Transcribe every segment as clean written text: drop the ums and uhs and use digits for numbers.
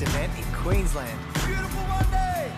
event in Queensland. Beautiful Monday!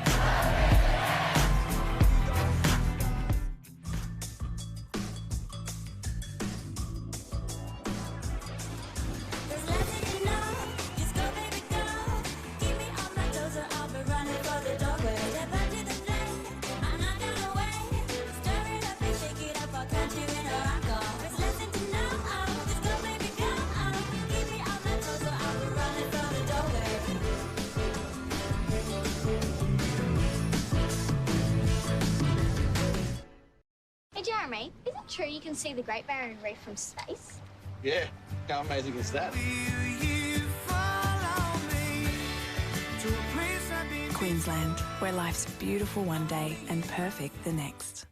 Hey Jeremy, is it true you can see the Great Barrier Reef from space? Yeah, how amazing is that? Queensland, where life's beautiful one day and perfect the next.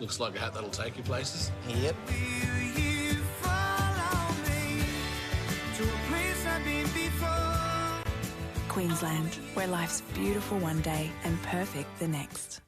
Looks like a hat that'll take you places. Yep. Queensland, where life's beautiful one day and perfect the next.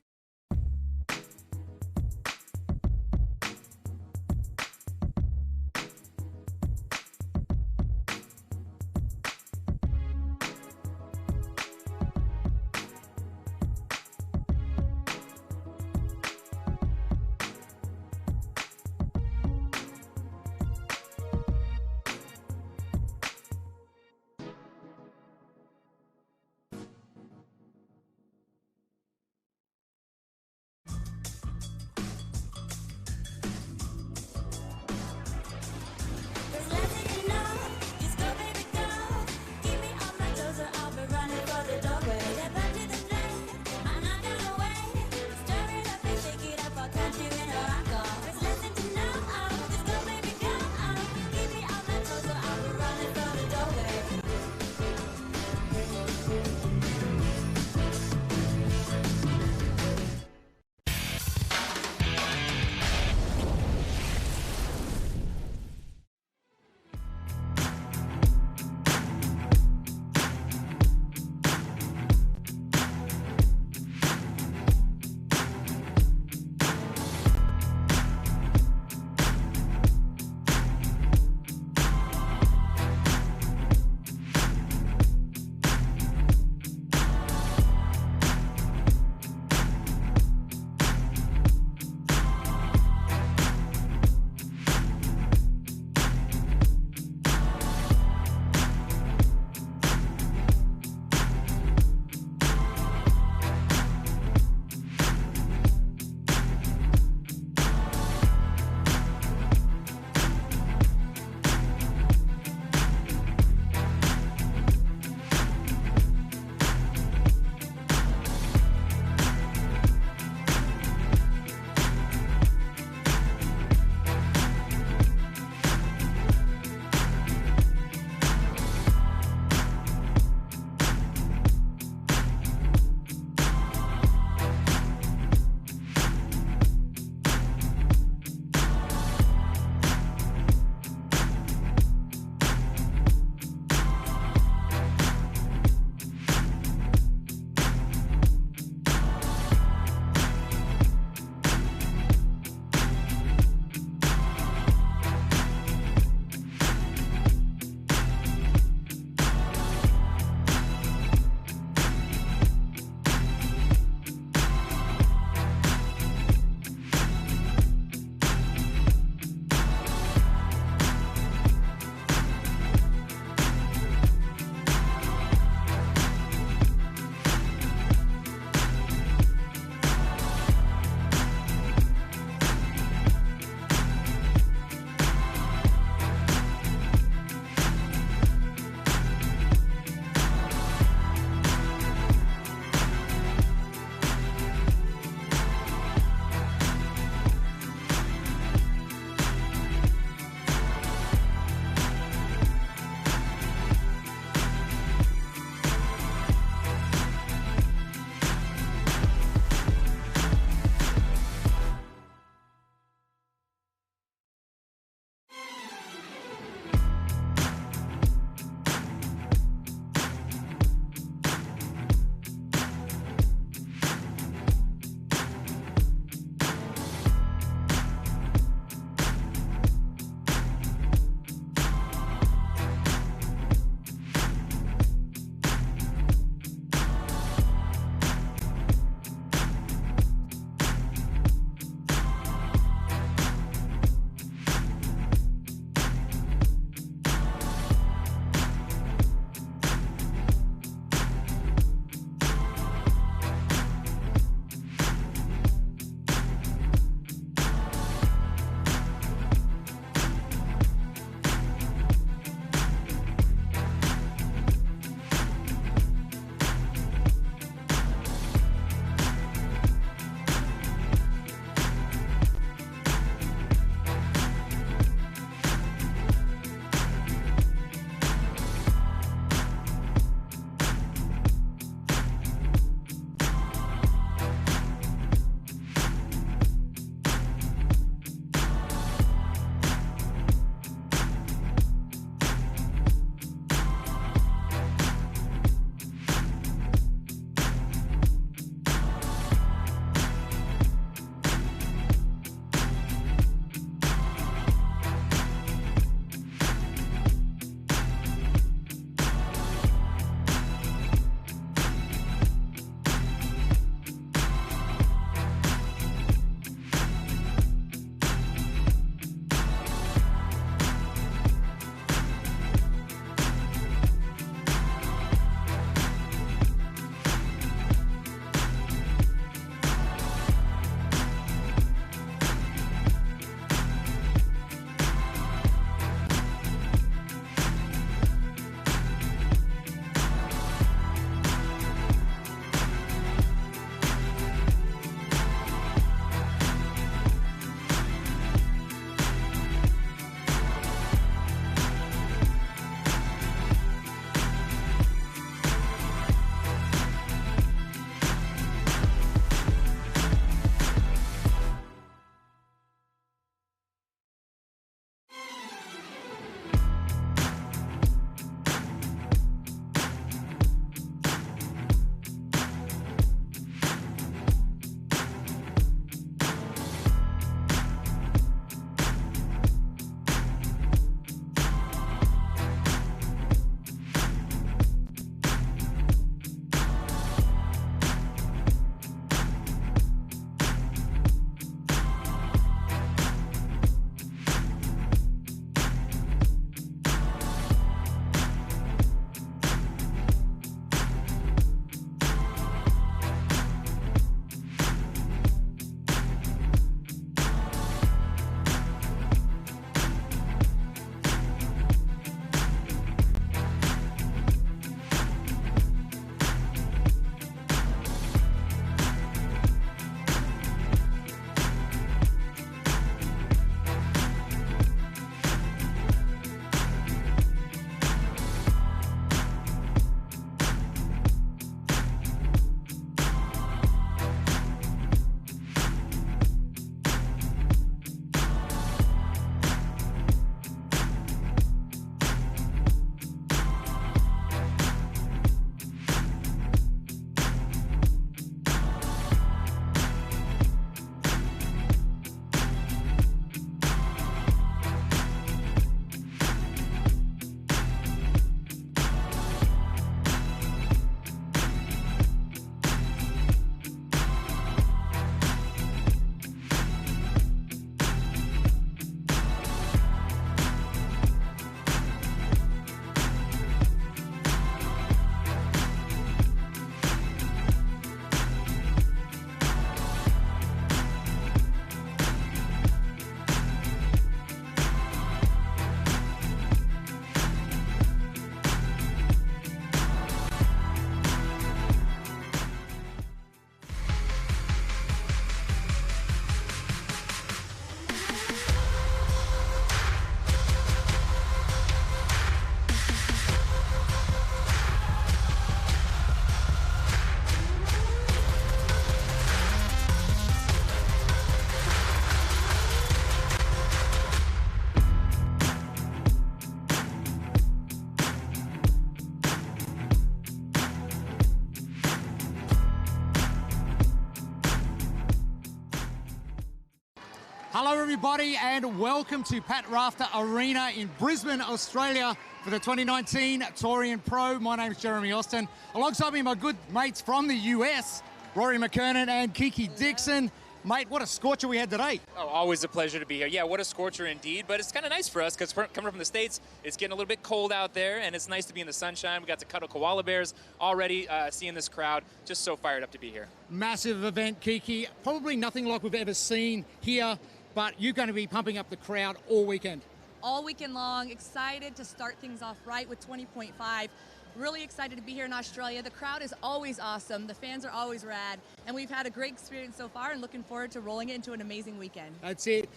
Hello everybody and welcome to Pat Rafter Arena in Brisbane, Australia for the 2019 Torian Pro. My name's Jeremy Austin. Alongside me, my good mates from the US, Rory McKernan and Kiki Dixon. Mate, what a scorcher we had today. Oh, always a pleasure to be here. Yeah, what a scorcher indeed, but it's kind of nice for us because coming from the States, it's getting a little bit cold out there, and it's nice to be in the sunshine. We got to cuddle koala bears already, seeing this crowd. Just so fired up to be here. Massive event, Kiki. Probably nothing like we've ever seen here, but you're going to be pumping up the crowd all weekend. All weekend long, excited to start things off right with 20.5. Really excited to be here in Australia. The crowd is always awesome. The fans are always rad. And we've had a great experience so far and looking forward to rolling it into an amazing weekend. That's it.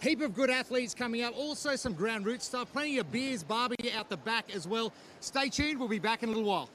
Heap of good athletes coming up. Also some ground root stuff. Plenty of beers, barbie out the back as well. Stay tuned. We'll be back in a little while.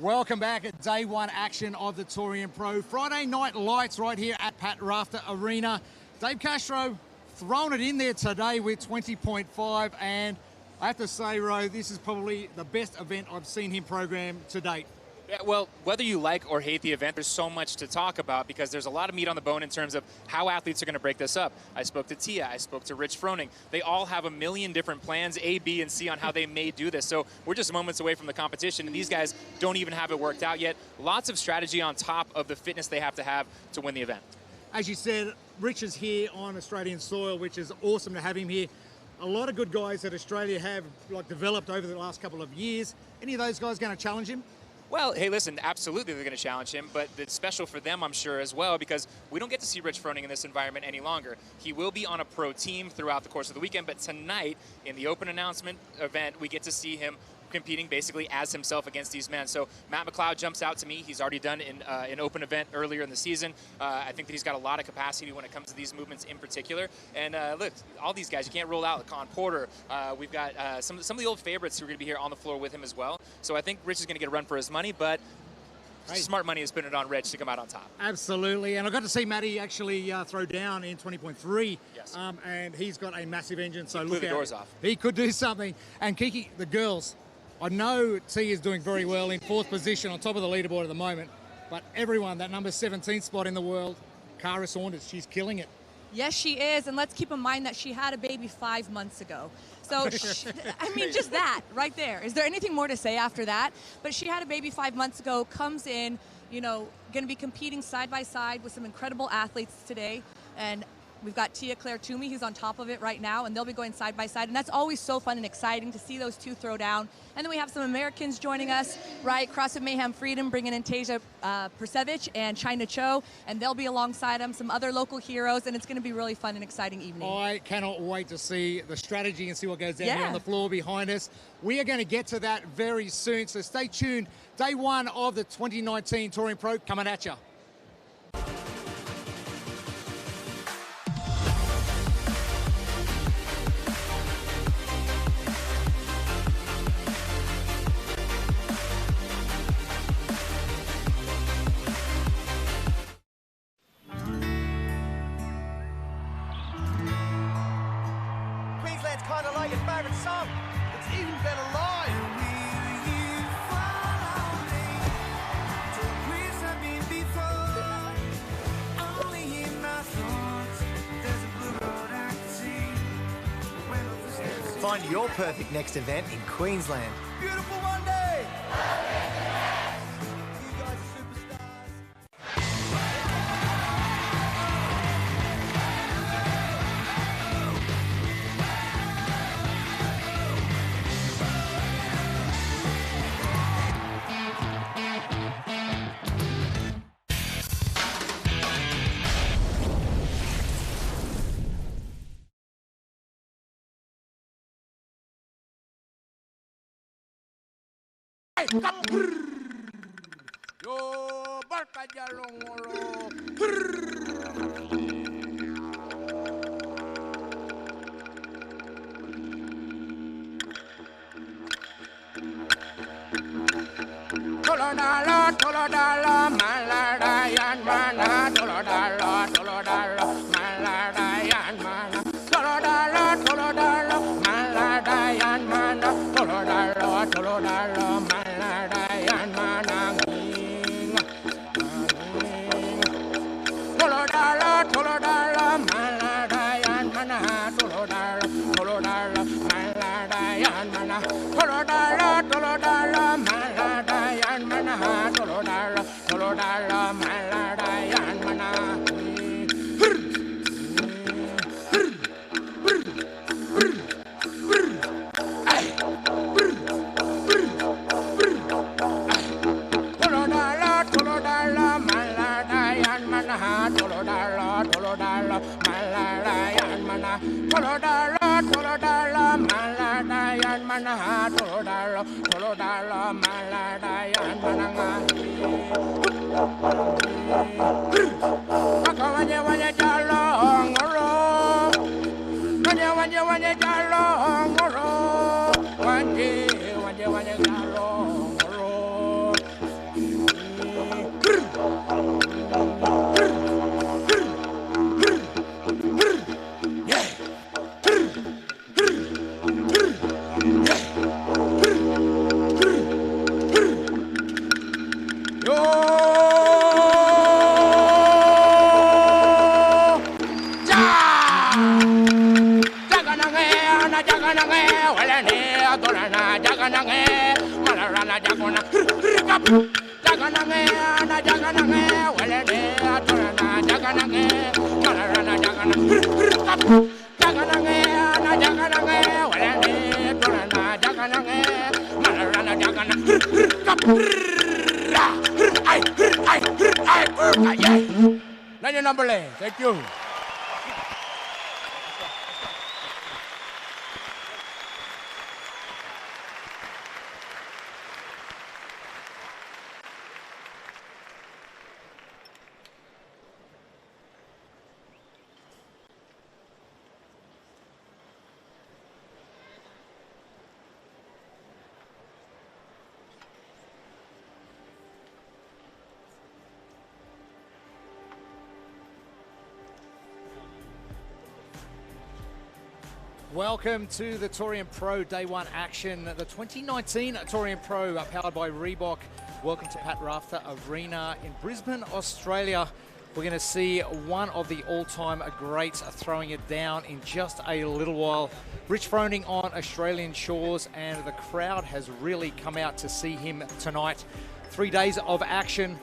Welcome back at day one action of the Torian Pro. Friday night lights right here at Pat Rafter Arena. Dave Castro thrown it in there today with 20.5, and I have to say, Ro, this is probably the best event I've seen him program to date. Yeah, well, whether you like or hate the event, there's so much to talk about because there's a lot of meat on the bone in terms of how athletes are going to break this up. I spoke to Tia, I spoke to Rich Froning. They all have a million different plans, A, B, and C, on how they may do this. So we're just moments away from the competition, and these guys don't even have it worked out yet. Lots of strategy on top of the fitness they have to win the event. As you said, Rich is here on Australian soil, which is awesome to have him here. A lot of good guys that Australia have developed over the last couple of years. Any of those guys going to challenge him? Well, hey, listen, absolutely they're going to challenge him, but it's special for them, I'm sure, as well, because we don't get to see Rich Froning in this environment any longer. He will be on a pro team throughout the course of the weekend, but tonight, in the open announcement event, we get to see him competing basically as himself against these men. So Matt McLeod jumps out to me. He's already done an open event earlier in the season. I think that he's got a lot of capacity when it comes to these movements in particular. And look, all these guys, you can't roll out Con Porter. We've got some of the old favorites who are going to be here on the floor with him as well. So I think Rich is going to get a run for his money, but smart money is putting it on Rich to come out on top. Absolutely, and I got to see Matty actually throw down in 20.3, yes. And he's got a massive engine, so he look blew the out. doors off. He could do something. And Kiki, the girls, I know T is doing very well in 4th position on top of the leaderboard at the moment, but everyone, that number 17 spot in the world, Cara Saunders, she's killing it. Yes, she is, and let's keep in mind that she had a baby 5 months ago. So, I mean, just that right there. Is there anything more to say after that? But she had a baby 5 months ago, comes in, you know, going to be competing side by side with some incredible athletes today, and we've got Tia Claire Toomey, who's on top of it right now, and they'll be going side by side, and that's always so fun and exciting to see those two throw down. And then we have some Americans joining us, right? CrossFit Mayhem Freedom bringing in Tasia Persevich and China Cho, and they'll be alongside them, some other local heroes, and it's going to be a really fun and exciting evening. I cannot wait to see the strategy and see what goes down here on the floor behind us. We are going to get to that very soon, so stay tuned. Day one of the 2019 Torian Pro coming at you. Queensland's kind of like your favourite song. It's even better live. Find your perfect next event in Queensland. Beautiful Monday! You guys are superstars. Your body. Tolodala, tolodala, maladayan mana, tolodala, tolodala, maladayan mana, tolodala, tolodala, maladayan mana, tolodala, tolodala, maladayan mana, tolodala, tolodala, maladayan mana, tolodala, tolodala, maladayan mana, tolodala, tolodala, maladayan mana, tolodala, tolodala, maladayan mana. Tolodala, tolodala, maladayan mana, tolodala, tolodala, maladayan mana, tolodala, tolodala, maladayan mana, tolodala, tolodala, maladayan mana. Wanya wanya jalong oro, wanya wanya jalong oro, wanya wanya jalong oro. Thank you. Welcome to the Torian Pro Day 1 action. The 2019 Torian Pro powered by Reebok. Welcome to Pat Rafter Arena in Brisbane, Australia. We're going to see one of the all-time greats throwing it down in just a little while. Rich Froning on Australian shores, and the crowd has really come out to see him tonight. 3 days of action.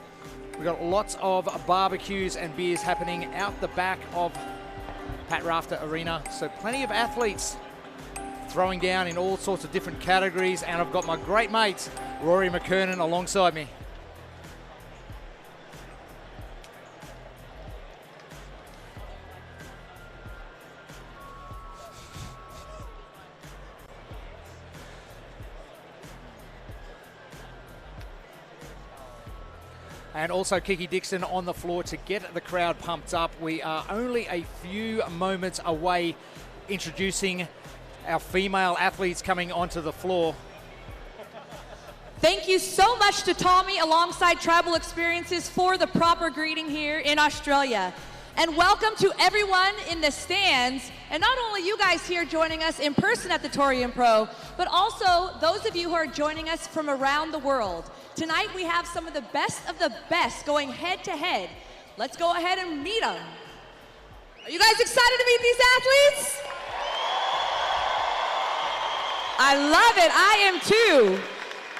We've got lots of barbecues and beers happening out the back of Pat Rafter Arena. So plenty of athletes throwing down in all sorts of different categories. And I've got my great mate, Rory McKernan, alongside me. And also Kiki Dixon on the floor to get the crowd pumped up. We are only a few moments away introducing our female athletes coming onto the floor. Thank you so much to Tommy alongside Tribal Experiences for the proper greeting here in Australia. And welcome to everyone in the stands, and not only you guys here joining us in person at the Torian Pro, but also those of you who are joining us from around the world. Tonight we have some of the best going head to head. Let's go ahead and meet them. Are you guys excited to meet these athletes? I love it, I am too.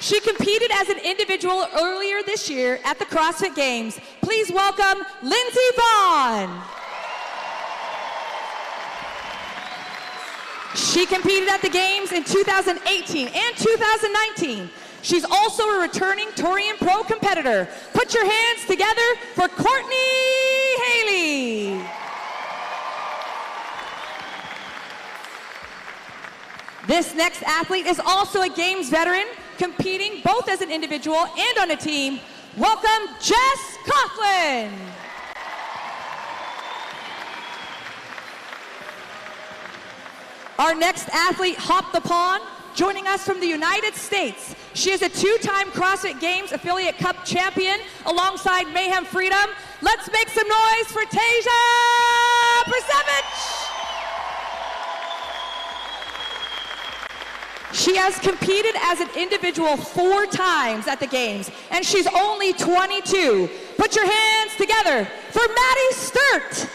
She competed as an individual earlier this year at the CrossFit Games. Please welcome Lindsey Vonn. She competed at the Games in 2018 and 2019. She's also a returning Torian Pro competitor. Put your hands together for Courtney Haley. This next athlete is also a Games veteran, competing both as an individual and on a team. welcome Jess Coughlin. Our next athlete hopped the pond, joining us from the United States. She is a two-time CrossFit Games Affiliate Cup champion alongside Mayhem Freedom. Let's make some noise for Tasia Przevich. She has competed as an individual 4 times at the Games, and she's only 22. Put your hands together for Maddie Sturt.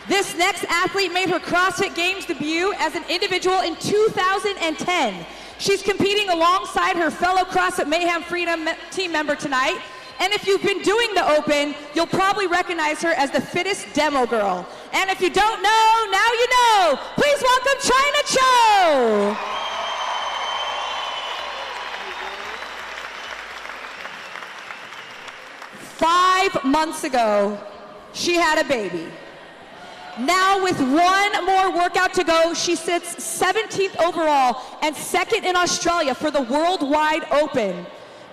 This next athlete made her CrossFit Games debut as an individual in 2010. She's competing alongside her fellow CrossFit Mayhem Freedom team member tonight. And if you've been doing the Open, you'll probably recognize her as the fittest demo girl. And if you don't know, now you know. Please welcome China Cho. Five months ago, she had a baby. Now with one more workout to go, she sits 17th overall and 2nd in Australia for the Worldwide Open.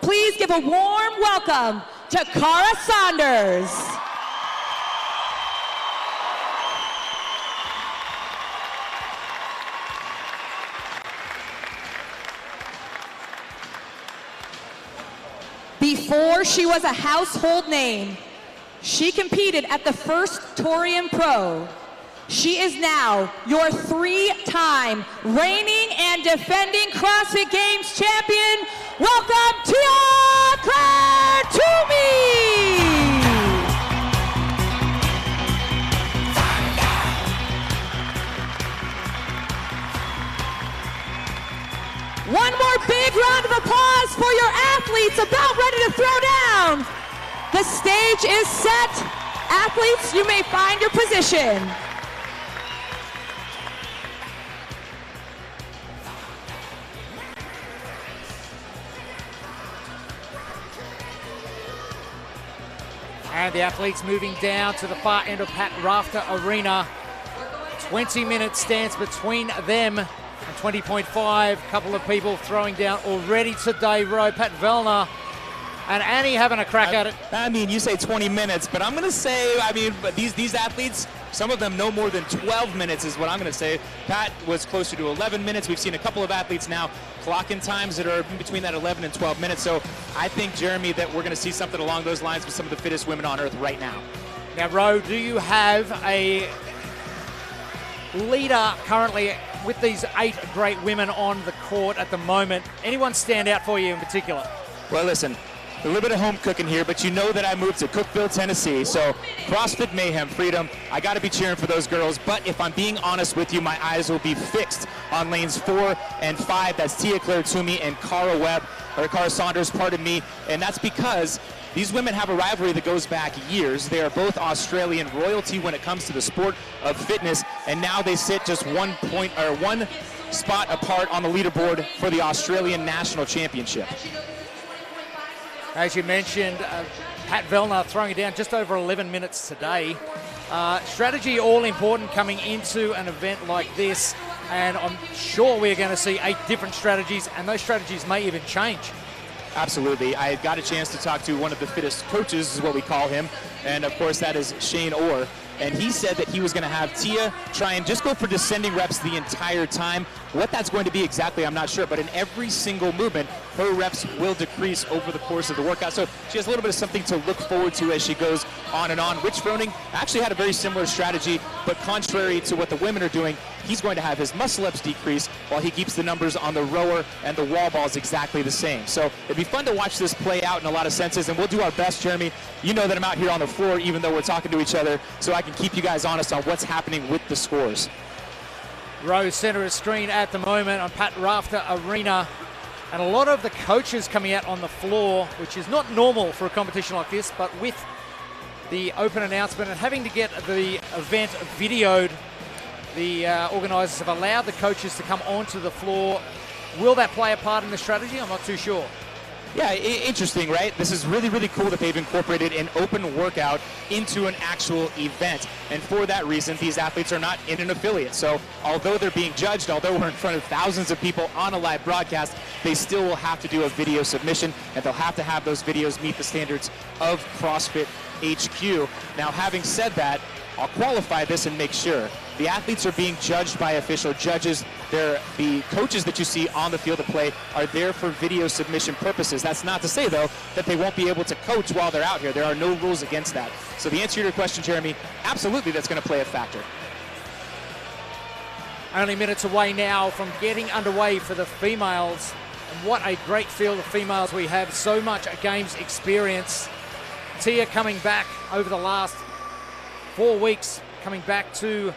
Please give a warm welcome to Cara Saunders. Before she was a household name, she competed at the first Torian Pro. She is now your 3-time reigning and defending CrossFit Games champion. Welcome, Tia Claire Toomey! One more big round of applause for your athletes about ready to throw down. The stage is set. Athletes, you may find your position. And the athletes moving down to the far end of Pat Rafter Arena. 20-minute stance between them and 20.5. Couple of people throwing down already today. Row, Pat Vellner and Annie having a crack at it. I mean, you say 20 minutes, but I'm going to say, but these athletes, some of them no more than 12 minutes is what I'm going to say. Pat was closer to 11 minutes. We've seen a couple of athletes now clocking times that are between that 11 and 12 minutes. So I think, Jeremy, that we're going to see something along those lines with some of the fittest women on earth right now. Now, Ro, do you have a leader currently with these 8 great women on the court at the moment? Anyone stand out for you in particular? Well, listen, a little bit of home cooking here, but you know that I moved to Cookeville, Tennessee. So CrossFit Mayhem Freedom, I got to be cheering for those girls. But if I'm being honest with you, my eyes will be fixed on lanes 4 and 5. That's Tia Claire Toomey and Cara Saunders, pardon me. And that's because these women have a rivalry that goes back years. They are both Australian royalty when it comes to the sport of fitness, and now they sit just one spot apart on the leaderboard for the Australian National Championship. As you mentioned, Pat Vellner throwing it down just over 11 minutes today. Strategy all important coming into an event like this, and I'm sure we're going to see 8 different strategies, and those strategies may even change. Absolutely. I got a chance to talk to one of the fittest coaches, is what we call him, and of course that is Shane Orr. And he said that he was going to have Tia try and just go for descending reps the entire time. What that's going to be exactly, I'm not sure, but in every single movement, her reps will decrease over the course of the workout. So she has a little bit of something to look forward to as she goes on and on. Rich Froning actually had a very similar strategy, but contrary to what the women are doing, he's going to have his muscle ups decrease while he keeps the numbers on the rower and the wall balls exactly the same. So it'd be fun to watch this play out in a lot of senses, and we'll do our best, Jeremy. You know that I'm out here on the floor, even though we're talking to each other, so I can keep you guys honest on what's happening with the scores. Rose center of screen at the moment on Pat Rafter Arena, and a lot of the coaches coming out on the floor, which is not normal for a competition like this, but with the open announcement and having to get the event videoed, the organisers have allowed the coaches to come onto the floor. Will that play a part in the strategy? I'm not too sure. Yeah, interesting, right? This is really, really cool that they've incorporated an open workout into an actual event. And for that reason, these athletes are not in an affiliate. So although they're being judged, although we're in front of thousands of people on a live broadcast, they still will have to do a video submission, and they'll have to have those videos meet the standards of CrossFit HQ. Now, having said that, I'll qualify this and make sure. The athletes are being judged by official judges. The coaches that you see on the field of play are there for video submission purposes. That's not to say, though, that they won't be able to coach while they're out here. There are no rules against that. So the answer to your question, Jeremy, absolutely that's going to play a factor. Only minutes away now from getting underway for the females. And what a great field of females we have. So much games experience. Tia coming back over the last 4 weeks, coming back to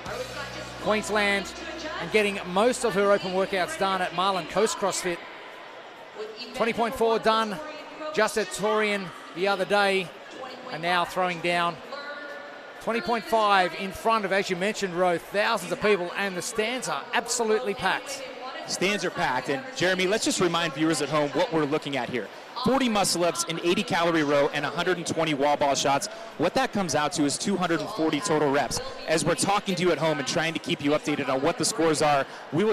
Queensland and getting most of her open workouts done at Marlin Coast CrossFit. 20.4 done just at Torian the other day, and now throwing down 20.5 in front of, as you mentioned, Ro, thousands of people, and the stands are absolutely packed. Stands are packed, and Jeremy, let's just remind viewers at home what we're looking at here. 40 muscle-ups, an 80-calorie row, and 120 wall ball shots. What that comes out to is 240 total reps. As we're talking to you at home and trying to keep you updated on what the scores are, we will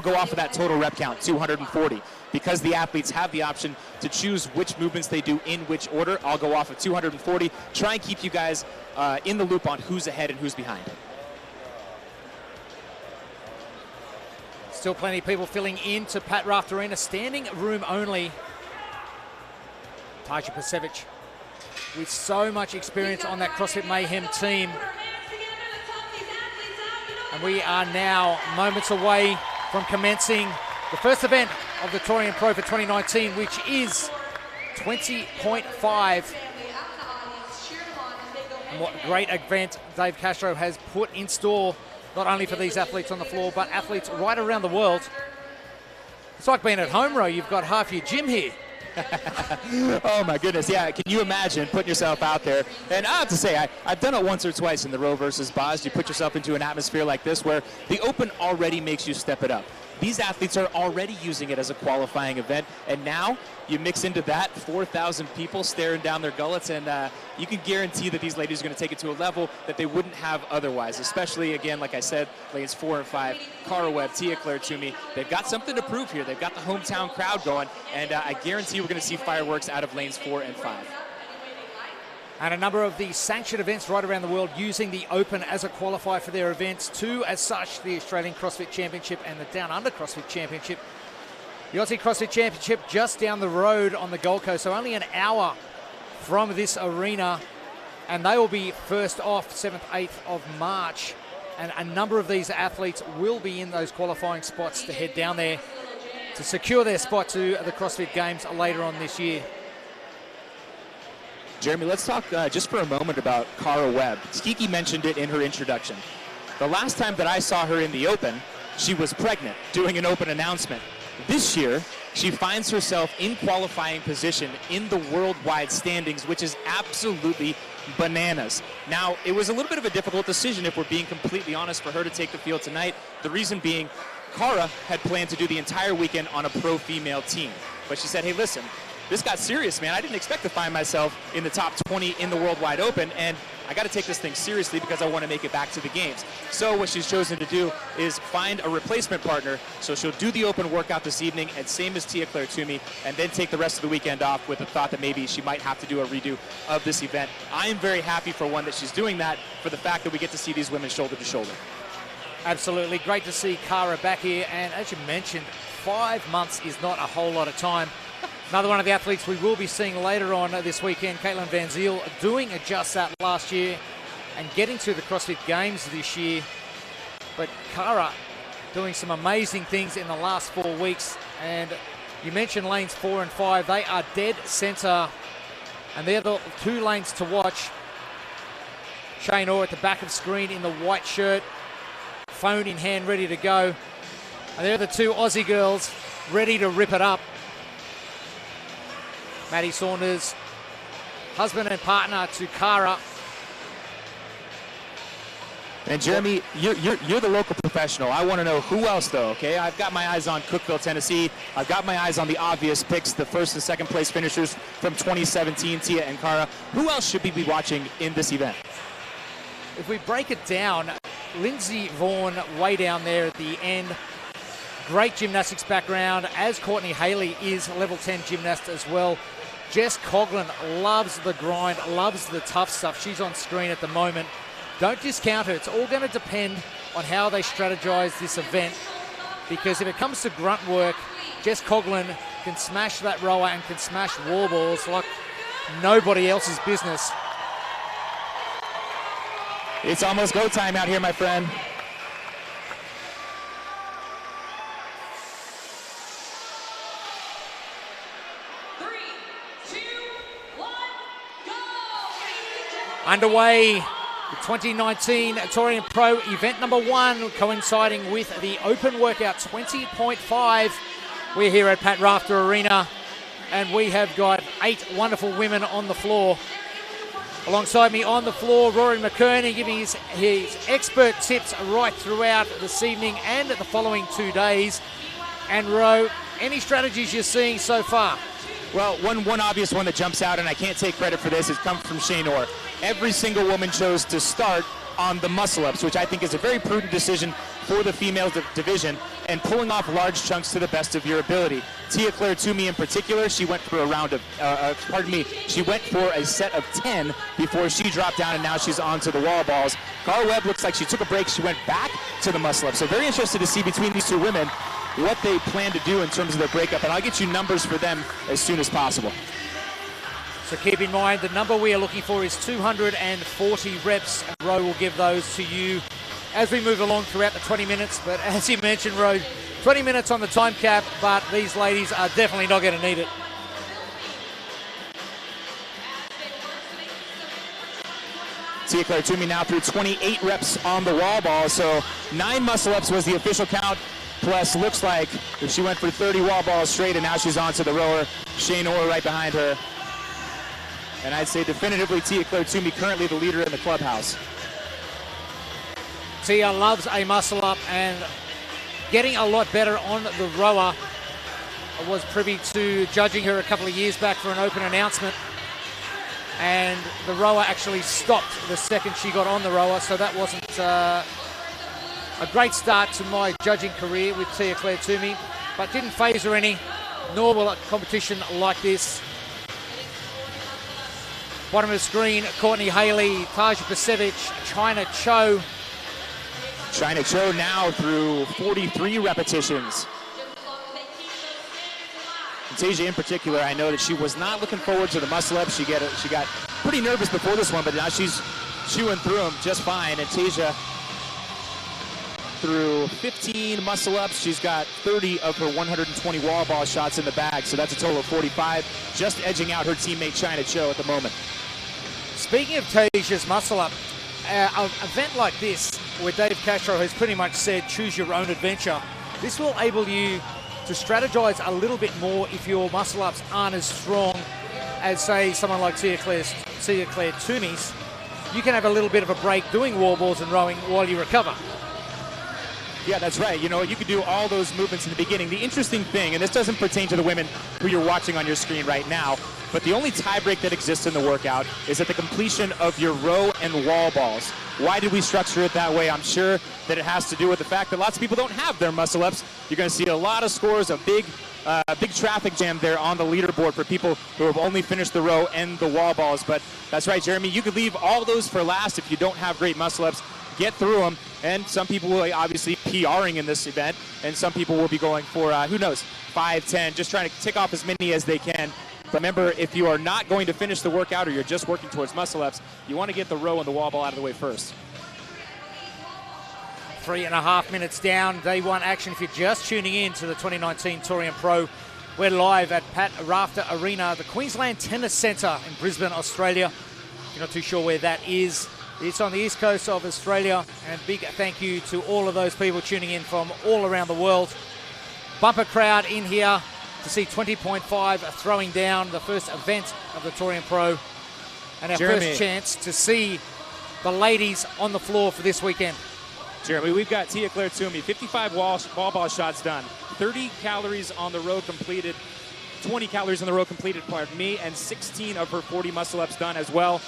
go off of that total rep count, 240. Because the athletes have the option to choose which movements they do in which order, I'll go off of 240. Try and keep you guys in the loop on who's ahead and who's behind. Still plenty of people filling into Pat Raft Arena, standing room only. Taja Pasevich with so much experience on that CrossFit Mayhem team. And we are now moments away from commencing the first event of the Torian Pro for 2019, which is 20.5. And what a great event Dave Castro has put in store, not only for these athletes on the floor, but athletes right around the world. It's like being at home, Ro. You've got half your gym here. Oh my goodness, yeah, can you imagine putting yourself out there? And I have to say, I've done it once or twice in the row versus Boz. You put yourself into an atmosphere like this where the open already makes you step it up. These athletes are already using it as a qualifying event, and now you mix into that 4,000 people staring down their gullets, and you can guarantee that these ladies are going to take it to a level that they wouldn't have otherwise, especially, again, like I said, lanes 4 and 5, Cara Webb, Tia Claire Toomey. They've got something to prove here. They've got the hometown crowd going, and I guarantee we're going to see fireworks out of lanes 4 and 5. And a number of the sanctioned events right around the world using the Open as a qualifier for their events. Two as such, the Australian CrossFit Championship and the Down Under CrossFit Championship. The Aussie CrossFit Championship just down the road on the Gold Coast, so only an hour from this arena. And they will be first off 7th, 8th of March. And a number of these athletes will be in those qualifying spots to head down there to secure their spot to the CrossFit Games later on this year. Jeremy, let's talk just for a moment about Cara Webb. Skiki mentioned it in her introduction. The last time that I saw her in the Open, she was pregnant, doing an Open announcement. This year, she finds herself in qualifying position in the worldwide standings, which is absolutely bananas. Now, it was a little bit of a difficult decision, if we're being completely honest, for her to take the field tonight. The reason being, Cara had planned to do the entire weekend on a pro female team. But she said, hey, listen, this got serious, man. I didn't expect to find myself in the top 20 in the Worldwide Open, and I got to take this thing seriously because I want to make it back to the games. So what she's chosen to do is find a replacement partner. So she'll do the Open workout this evening, and same as Tia Claire Toomey, and then take the rest of the weekend off with the thought that maybe she might have to do a redo of this event. I am very happy for one that she's doing that, for the fact that we get to see these women shoulder to shoulder. Absolutely. Great to see Cara back here. And as you mentioned, 5 months is not a whole lot of time. Another one of the athletes we will be seeing later on this weekend, Caitlin Van Ziel, doing just that last year and getting to the CrossFit Games this year. But Cara doing some amazing things in the last 4 weeks. And you mentioned lanes 4 and 5. They are dead center. And they're the two lanes to watch. Shane Orr at the back of screen in the white shirt, phone in hand, ready to go. And they're the two Aussie girls ready to rip it up. Maddie Saunders, husband and partner to Cara. And Jeremy, you're the local professional. I want to know who else, though, okay? I've got my eyes on Cookeville, Tennessee. I've got my eyes on the obvious picks, the first and second place finishers from 2017, Tia and Cara. Who else should we be watching in this event? If we break it down, Lindsay Vaughan way down there at the end. Great gymnastics background, as Courtney Haley is a level 10 gymnast as well. Jess Coughlin loves the grind, loves the tough stuff. She's on screen at the moment. Don't discount her. It's all going to depend on how they strategize this event, because if it comes to grunt work, Jess Coughlin can smash that rower and can smash wall balls like nobody else's business. It's almost go time out here, my friend. Underway, the 2019 Torian Pro event number 1, coinciding with the open workout 20.5. We're here at Pat Rafter Arena, and we have got 8 wonderful women on the floor. Alongside me on the floor, Rory McKerney giving his expert tips right throughout this evening and the following 2 days. And Ro, any strategies you're seeing so far? Well, one obvious one that jumps out, and I can't take credit for this, has come from Shane Orr. Every single woman chose to start on the muscle-ups, which I think is a very prudent decision for the females division, and pulling off large chunks to the best of your ability. Tia Claire Toomey in particular, she went for a round of, she went for a set of 10 before she dropped down, and now she's onto the wall balls. Cara Webb looks like she took a break. She went back to the muscle-up. So very interested to see between these two women what they plan to do in terms of their breakup, and I'll get you numbers for them as soon as possible. So keep in mind, the number we are looking for is 240 reps, and Ro will give those to you as we move along throughout the 20 minutes. But as you mentioned, Ro, 20 minutes on the time cap, but these ladies are definitely not going to need it. Tia Claire Toomey now through 28 reps on the wall ball, so 9 muscle-ups was the official count. Plus, looks like if she went for 30 wall balls straight, and now she's onto the rower. Shane Orr right behind her. And I'd say definitively Tia Claire Toomey currently the leader in the clubhouse. Tia loves a muscle up and getting a lot better on the rower. I was privy to judging her a couple of years back for an open announcement, and the rower actually stopped the second she got on the rower, so that wasn't a great start to my judging career with Tia Claire Toomey, but didn't phase her any, nor will a competition like this. Bottom of the screen, Courtney Haley, Taja Pasevich, China Cho. China Cho now through 43 repetitions. And Tasia in particular, I know that she was not looking forward to the muscle-up. She got pretty nervous before this one, but now she's chewing through them just fine. And Tasia through 15 muscle-ups. She's got 30 of her 120 wall ball shots in the bag, so that's a total of 45, just edging out her teammate China Cho at the moment. Speaking of Tasia's muscle-up, an event like this, where Dave Castro has pretty much said, choose your own adventure, this will enable you to strategize a little bit more if your muscle-ups aren't as strong as, say, someone like Tia Claire Toomey's. You can have a little bit of a break doing wall balls and rowing while you recover. Yeah, that's right. You know, you can do all those movements in the beginning. The interesting thing, and this doesn't pertain to the women who you're watching on your screen right now, but the only tiebreak that exists in the workout is at the completion of your row and wall balls. Why did we structure it that way? I'm sure that it has to do with the fact that lots of people don't have their muscle-ups. You're going to see a lot of scores, a big traffic jam there on the leaderboard for people who have only finished the row and the wall balls. But that's right, Jeremy. You could leave all those for last if you don't have great muscle-ups. Get through them, and some people will obviously PRing in this event, and some people will be going for, who knows, 5, 10, just trying to tick off as many as they can. But remember, if you are not going to finish the workout or you're just working towards muscle-ups, you want to get the row and the wall ball out of the way first. 3.5 minutes down, day one action. If you're just tuning in to the 2019 Torian Pro, we're live at Pat Rafter Arena, the Queensland Tennis Centre in Brisbane, Australia. If you're not too sure where that is, it's on the east coast of Australia, and big thank you to all of those people tuning in from all around the world. Bumper crowd in here to see 20.5 throwing down, the first event of the Torian Pro, and our Jeremy, first chance to see the ladies on the floor for this weekend. Jeremy, we've got Tia Claire Toomey, 55 wall ball shots done, 30 calories on the row completed, 20 calories on the row completed, pardon me, and 16 of her 40 muscle-ups done as well.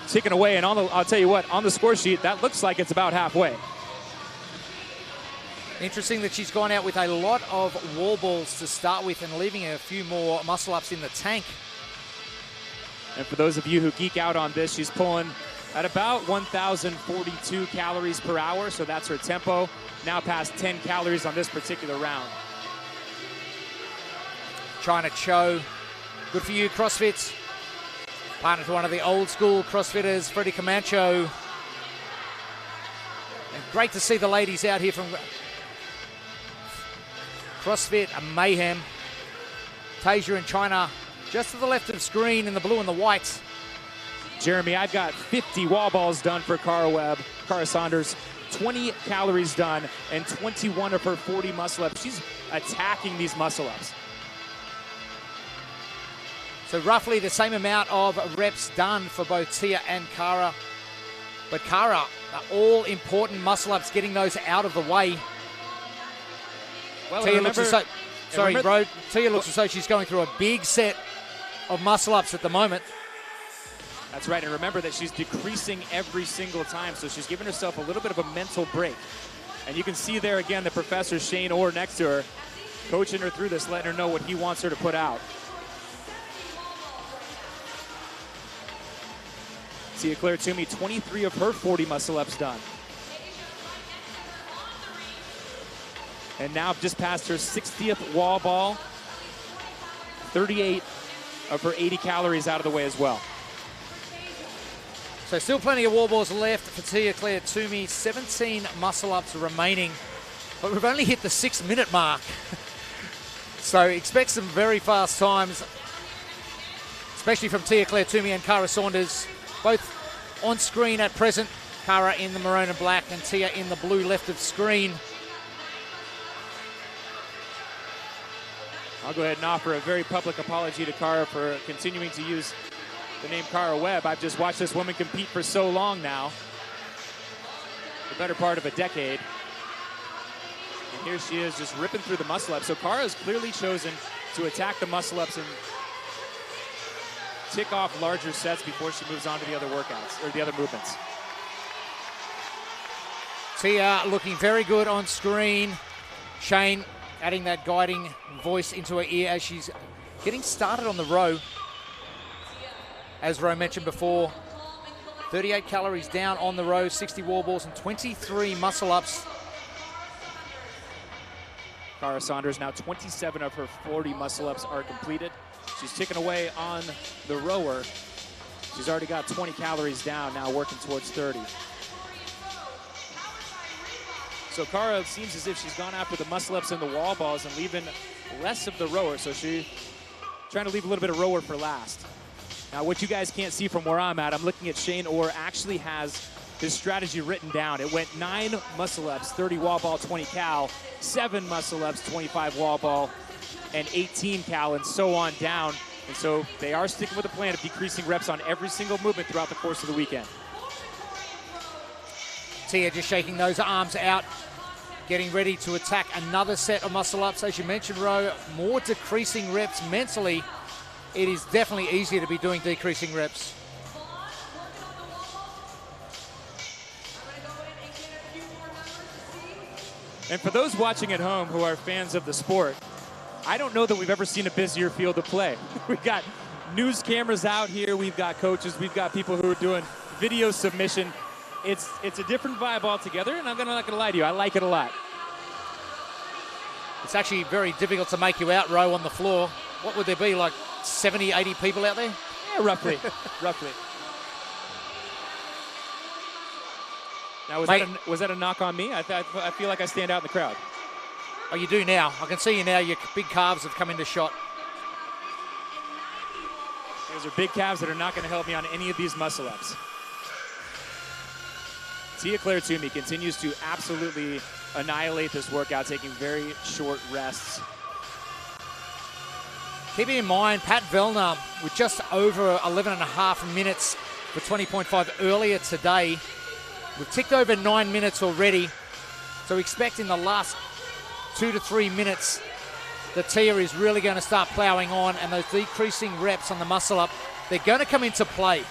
Ticking away, and I'll tell you what, on the score sheet, that looks like it's about halfway. Interesting that she's gone out with a lot of wall balls to start with and leaving a few more muscle-ups in the tank. And for those of you who geek out on this, she's pulling at about 1,042 calories per hour, so that's her tempo. Now past 10 calories on this particular round. China Cho, good for you, CrossFit. Partner to one of the old school CrossFitters, Freddie Camacho. And great to see the ladies out here from CrossFit Mayhem. Tasia and China just to the left of screen in the blue and the white. Jeremy, I've got 50 wall balls done for Cara Saunders, 20 calories done, and 21 of her 40 muscle-ups. She's attacking these muscle-ups. So roughly the same amount of reps done for both Tia and Cara. But Cara, all important muscle-ups, getting those out of the way. Well, Tia looks as though she's going through a big set of muscle-ups at the moment. That's right, and remember that she's decreasing every single time, so she's giving herself a little bit of a mental break. And you can see there again the professor, Shane Orr, next to her, coaching her through this, letting her know what he wants her to put out. Tia Claire Toomey, 23 of her 40 muscle-ups done. And now just past her 60th wall ball, 38 of her 80 calories out of the way as well. So still plenty of wall balls left for Tia Claire Toomey, 17 muscle-ups remaining, but we've only hit the 6-minute mark. So expect some very fast times, especially from Tia Claire Toomey and Cara Saunders, both on screen at present. Cara in the maroon and black and Tia in the blue left of screen. I'll go ahead and offer a very public apology to Cara for continuing to use the name Cara Webb. I've just watched this woman compete for so long now, the better part of a decade. And here she is just ripping through the muscle-ups. So Cara has clearly chosen to attack the muscle-ups and tick off larger sets before she moves on to the other workouts, or the other movements. Tia looking very good on screen. Shane adding that guiding voice into her ear as she's getting started on the row. As Ro mentioned before, 38 calories down on the row, 60 wall balls and 23 muscle-ups. Cara Saunders, now 27 of her 40 muscle-ups are completed. She's ticking away on the rower. She's already got 20 calories down, now working towards 30. So Cara seems as if she's gone after the muscle-ups and the wall balls and leaving less of the rower. So she's trying to leave a little bit of rower for last. Now, what you guys can't see from where I'm at, I'm looking at Shane Orr actually has his strategy written down. It went 9 muscle-ups, 30 wall ball, 20 cal, 7 muscle-ups, 25 wall ball, and 18 cal, and so on down. And so they are sticking with the plan of decreasing reps on every single movement throughout the course of the weekend. Tia just shaking those arms out, getting ready to attack another set of muscle-ups. As you mentioned, Ro, more decreasing reps mentally. It is definitely easier to be doing decreasing reps. And for those watching at home who are fans of the sport, I don't know that we've ever seen a busier field of play. We've got news cameras out here, we've got coaches, we've got people who are doing video submission. It's a different vibe altogether, and I'm not gonna lie to you, I like it a lot. It's actually very difficult to make you out, Ro, on the floor. What would there be, like 70, 80 people out there? Yeah, roughly, roughly. Now, was that a knock on me? I feel like I stand out in the crowd. Oh, you do now. I can see you now. Your big calves have come into shot. Those are big calves that are not going to help me on any of these muscle-ups. Tia Claire Toomey continues to absolutely annihilate this workout, taking very short rests. Keeping in mind, Pat Vellner with just over 11 and a half minutes for 20.5 earlier today. We've ticked over 9 minutes already, so expect in the last 2 to 3 minutes that Tia is really going to start ploughing on, and those decreasing reps on the muscle up, they're going to come into play.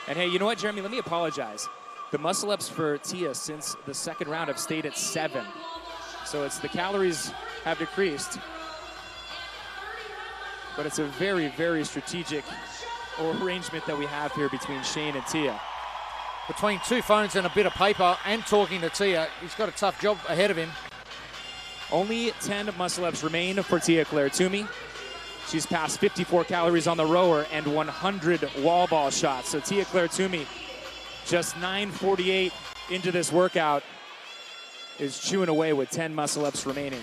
And hey, you know what, Jeremy? Let me apologize. The muscle ups for Tia since the second round have stayed at 7. So it's the calories have decreased. But it's a very, very strategic arrangement that we have here between Shane and Tia. Between 2 phones and a bit of paper and talking to Tia, he's got a tough job ahead of him. Only 10 muscle ups remain for Tia Claire Toomey. She's passed 54 calories on the rower and 100 wall ball shots. So Tia Claire Toomey, just 9:48 into this workout, is chewing away with 10 muscle ups remaining.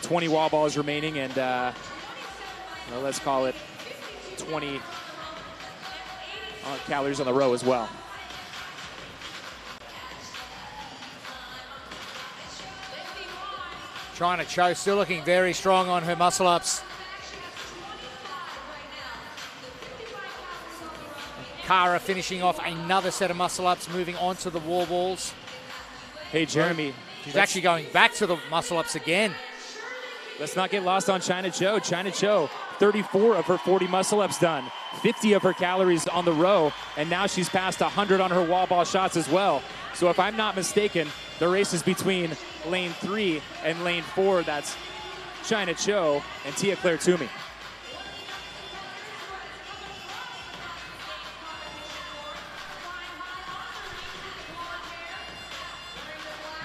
20 wall balls remaining, and well, let's call it 20 calories on the row as well. China Cho still looking very strong on her muscle ups. Kara finishing off another set of muscle ups, moving on to the wall balls. Hey, Jeremy. She's actually going back to the muscle ups again. Let's not get lost on China Cho. China Cho, 34 of her 40 muscle ups done, 50 of her calories on the row, and now she's passed 100 on her wall ball shots as well. So if I'm not mistaken, the race is between lane 3 and lane 4. That's China Cho and Tia Claire Toomey.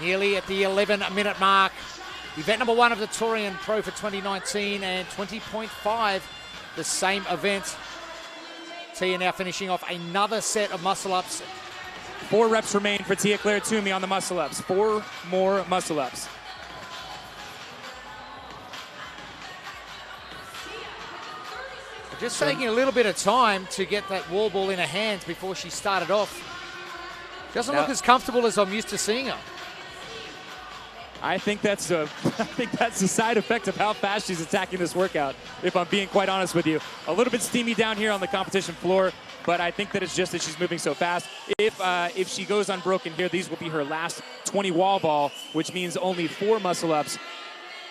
Nearly at the 11-minute mark. Event number 1 of the Torian Pro for 2019 and 20.5, the same event. Tia now finishing off another set of muscle ups. 4 reps remain for Tia Claire Toomey on the muscle ups. 4 more muscle ups. Just taking a little bit of time to get that wall ball in her hands before she started off. Doesn't look as comfortable as I'm used to seeing her. I think that's a side effect of how fast she's attacking this workout, if I'm being quite honest with you. A little bit steamy down here on the competition floor, but I think that it's just that she's moving so fast. If she goes unbroken here, these will be her last 20 wall ball, which means only 4 muscle ups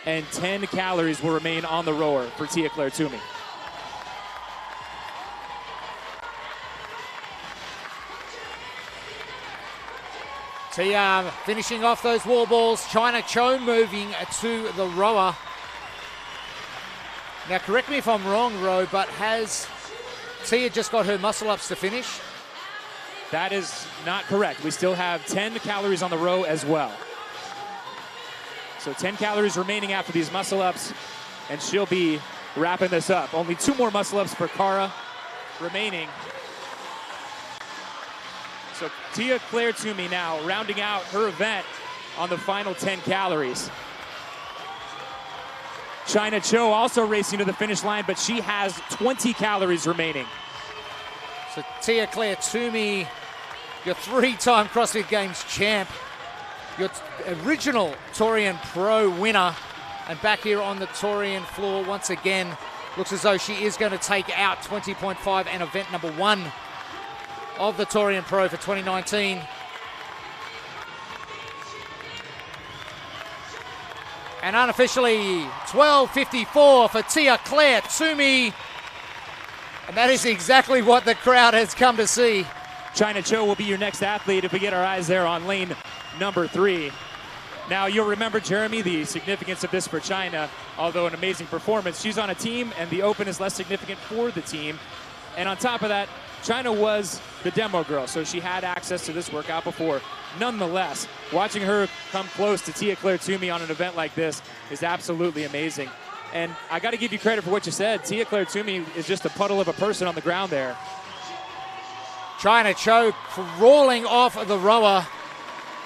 and 10 calories will remain on the rower for Tia Claire Toomey. Tia finishing off those wall balls. China Cho moving to the rower. Now, correct me if I'm wrong, Ro, but has Tia just got her muscle ups to finish? That is not correct. We still have 10 calories on the row as well. So 10 calories remaining after these muscle ups, and she'll be wrapping this up. Only 2 more muscle ups for Kara remaining. So Tia Claire Toomey now rounding out her event on the final 10 calories. China Cho also racing to the finish line, but she has 20 calories remaining. So Tia Claire Toomey, your 3-time CrossFit Games champ, your original Torian Pro winner, and back here on the Torian floor once again. Looks as though she is going to take out 20.5 and event number 1 of the Torian Pro for 2019. And unofficially, 12:54 for Tia Claire Toomey. And that is exactly what the crowd has come to see. China Cho will be your next athlete if we get our eyes there on lane number 3. Now, you'll remember, Jeremy, the significance of this for China. Although an amazing performance, she's on a team, and the Open is less significant for the team. And on top of that, China was the demo girl, so she had access to this workout before. Nonetheless, watching her come close to Tia Claire Toomey on an event like this is absolutely amazing. And I got to give you credit for what you said. Tia Claire Toomey is just a puddle of a person on the ground there. China Cho crawling off of the rower,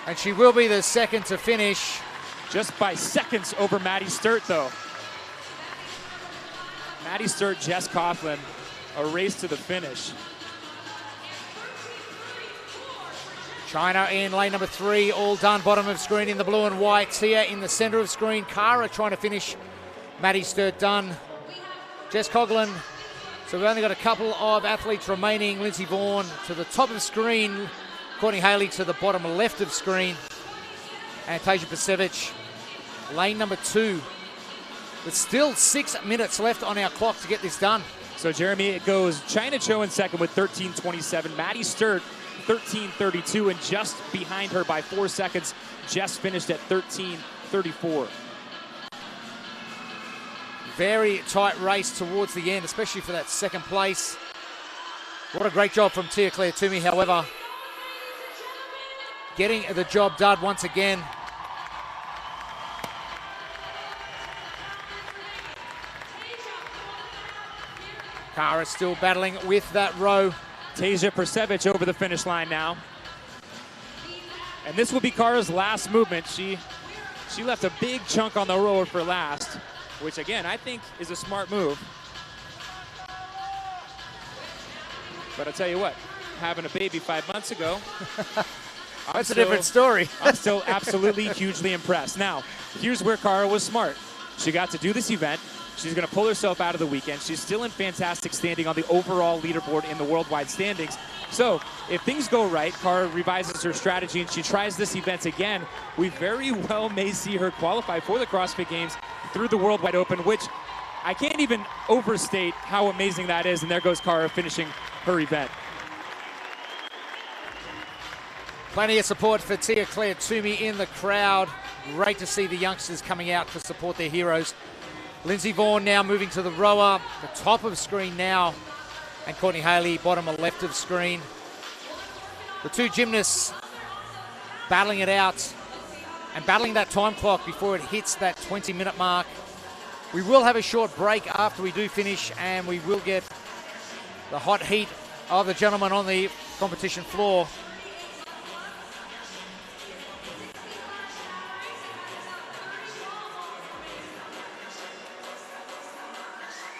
and she will be the second to finish. Just by seconds over Maddie Sturt, though. Maddie Sturt, Jess Coughlin, a race to the finish. China in lane number 3, all done. Bottom of screen in the blue and white. Tia in the center of screen. Kara trying to finish. Maddie Sturt done. Jess Coughlin So we've only got a couple of athletes remaining. Lindsay Vaughan to the top of the screen, Courtney Haley to the bottom left of screen, and Tasia Pasevich, lane number 2. But still 6 minutes left on our clock to get this done. So Jeremy, it goes China Cho in second with 13:27. Maddie Sturt 13:32, and just behind her by 4 seconds, Jess finished at 13:34. Very tight race towards the end, especially for that second place. What a great job from Tia Claire Toomey, however. Getting the job done once again. Kara still battling with that row. Tasia Persevich over the finish line now. And this will be Kara's last movement. She left a big chunk on the rower for last, which again, I think is a smart move. But I'll tell you what, having a baby 5 months ago, that's a different story. I'm still absolutely hugely impressed. Now, here's where Kara was smart. She got to do this event. She's going to pull herself out of the weekend. She's still in fantastic standing on the overall leaderboard in the worldwide standings. So if things go right, Kara revises her strategy and she tries this event again, we very well may see her qualify for the CrossFit Games through the Worldwide Open, which I can't even overstate how amazing that is. And there goes Kara finishing her event. Plenty of support for Tia Claire Toomey in the crowd. Great to see the youngsters coming out to support their heroes. Lindsay Vaughan now moving to the rower, the top of screen now, and Courtney Haley, bottom left of screen. The two gymnasts battling it out and battling that time clock before it hits that 20-minute mark. We will have a short break after we do finish, and we will get the hot heat of the gentlemen on the competition floor.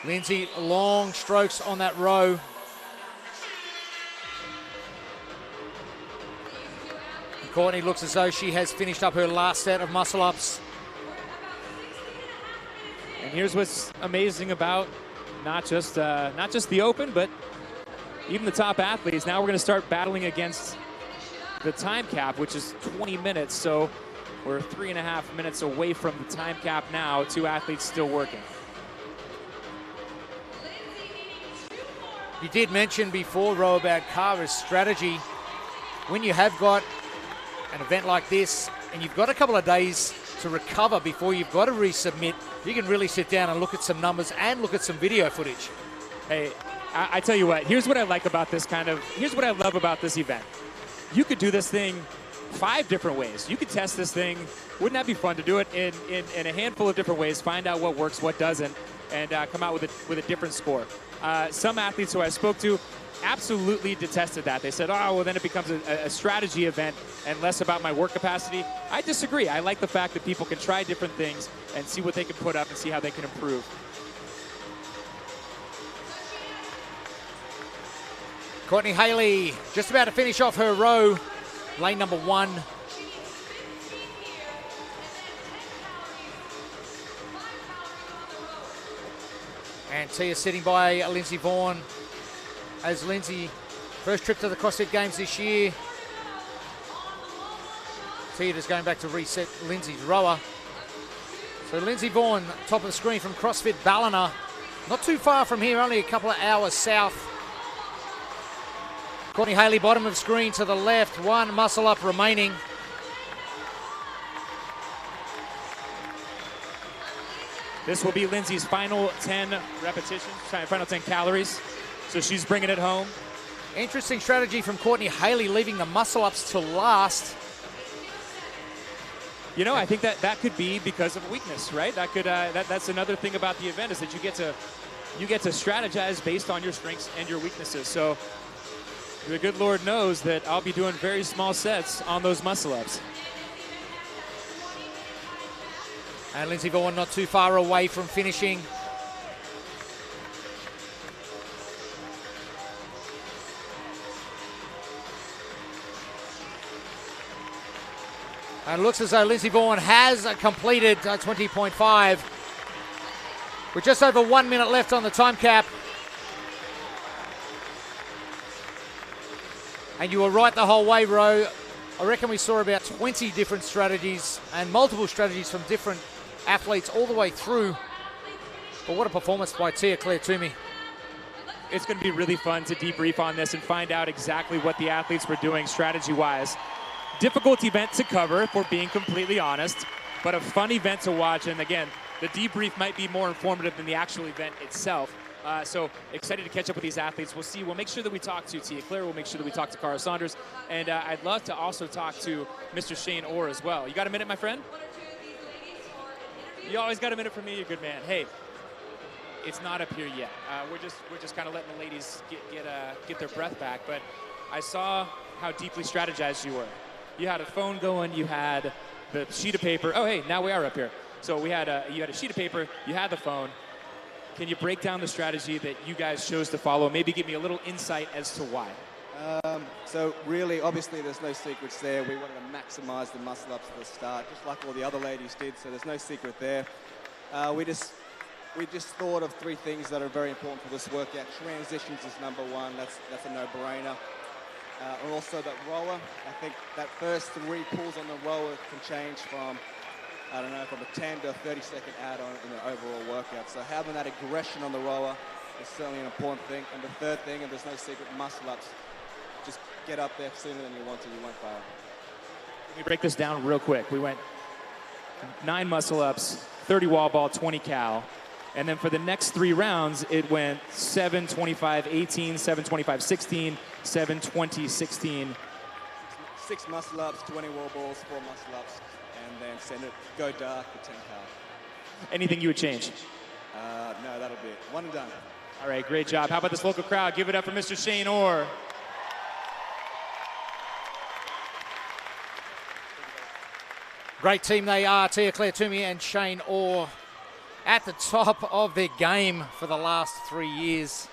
Lindsay, long strokes on that row. And Courtney looks as though she has finished up her last set of muscle-ups. And here's what's amazing about not just the Open, but even the top athletes. Now we're going to start battling against the time cap, which is 20 minutes. So we're 3.5 minutes away from the time cap now. 2 athletes still working. You did mention before, Ro, about Kara's strategy. When you have got an event like this and you've got a couple of days to recover before you've got to resubmit, you can really sit down and look at some numbers and look at some video footage. Hey, I tell you what, here's what I like about here's what I love about this event. You could do this thing 5 different ways. You could test this thing. Wouldn't that be fun to do it in a handful of different ways, find out what works, what doesn't, and come out with a different score. Some athletes who I spoke to absolutely detested that. They said, oh, well, then it becomes a strategy event and less about my work capacity. I disagree. I like the fact that people can try different things and see what they can put up and see how they can improve. Courtney Haley just about to finish off her row, lane number 1. And Tia sitting by Lindsay Vaughan. As Lindsay, first trip to the CrossFit Games this year. Tia just going back to reset Lindsay's rower. So Lindsay Vaughan, top of the screen from CrossFit Ballina. Not too far from here, only a couple of hours south. Courtney Haley, bottom of screen to the left. 1 muscle up remaining. This will be Lindsay's final 10 repetitions, final 10 calories. So she's bringing it home. Interesting strategy from Courtney Haley, leaving the muscle-ups to last. You know, I think that could be because of weakness, right? That could that's another thing about the event, is that you get to strategize based on your strengths and your weaknesses. So the good Lord knows that I'll be doing very small sets on those muscle-ups. And Lindsay Vaughan not too far away from finishing. And it looks as though Lindsay Vaughan has completed 20.5. With just over 1 minute left on the time cap. And you were right the whole way, Ro. I reckon we saw about 20 different strategies and multiple strategies from different athletes all the way through. But what a performance by Tia-Clair Toomey. It's going to be really fun to debrief on this and find out exactly what the athletes were doing strategy-wise. Difficult event to cover, if we're being completely honest, but a fun event to watch. And again, the debrief might be more informative than the actual event itself. So excited to catch up with these athletes. We'll see. We'll make sure that we talk to Tia-Clair. We'll make sure that we talk to Cara Saunders. And I'd love to also talk to Mr. Shane Orr as well. You got a minute, my friend? You always got a minute for me, you good man. Hey, it's not up here yet. We're just kind of letting the ladies get their breath back. But I saw how deeply strategized you were. You had a phone going. You had the sheet of paper. Oh, hey, now we are up here. So you had a sheet of paper. You had the phone. Can you break down the strategy that you guys chose to follow? Maybe give me a little insight as to why. So really, obviously, there's no secrets there. We wanted to maximize the muscle-ups at the start, just like all the other ladies did, so there's no secret there. We just thought of 3 things that are very important for this workout. Transitions is number 1. That's a no-brainer. And also that rower. I think that first 3 pulls on the rower can change from, I don't know, from a 10 to a 30-second add-on in the overall workout. So having that aggression on the rower is certainly an important thing. And the third thing, and there's no secret, muscle-ups. Just get up there sooner than you want to, you won't fail. Let me break this down real quick. We went 9 muscle-ups, 30 wall ball, 20 cal. And then for the next 3 rounds, it went 7, 25, 18, 7, 25, 16, 7, 20, 16. 6 muscle-ups, 20 wall balls, 4 muscle-ups, and then send it, go dark for 10 cal. Anything you would change? No, that'll be it. One and done. All right, great job. How about this local crowd? Give it up for Mr. Shane Orr. Great team they are, Tia-Clair Toomey and Shane Orr, at the top of their game for the last 3 years.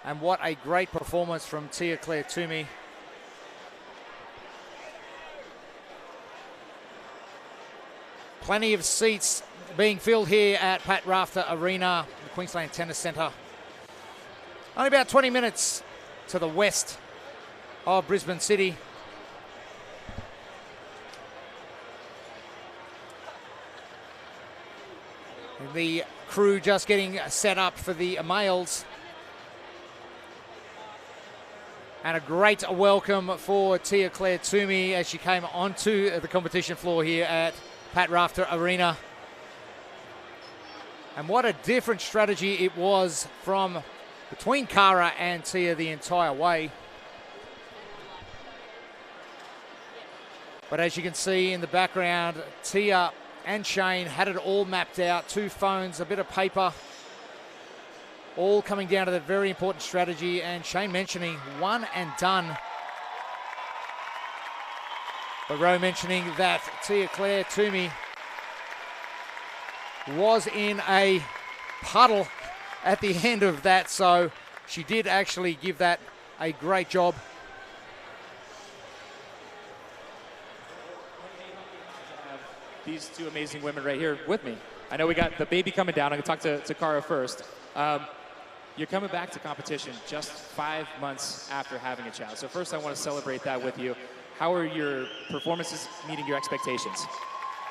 And what a great performance from Tia-Clair Toomey. Plenty of seats being filled here at Pat Rafter Arena, the Queensland Tennis Centre. Only about 20 minutes to the west of Brisbane City. The crew just getting set up for the males. And a great welcome for Tia-Clair Toomey as she came onto the competition floor here at Pat Rafter Arena. And what a different strategy it was from between Cara and Tia the entire way. But as you can see in the background, Tia and Shane had it all mapped out. 2 phones, a bit of paper, all coming down to that very important strategy. And Shane mentioning one and done. But Ro mentioning that Tia-Clair Toomey was in a puddle at the end of that. So she did actually give that a great job. These 2 amazing women right here with me. I know we got the baby coming down. I'm going to talk to Cara first. You're coming back to competition just 5 months after having a child. So first I want to celebrate that with you. How are your performances meeting your expectations?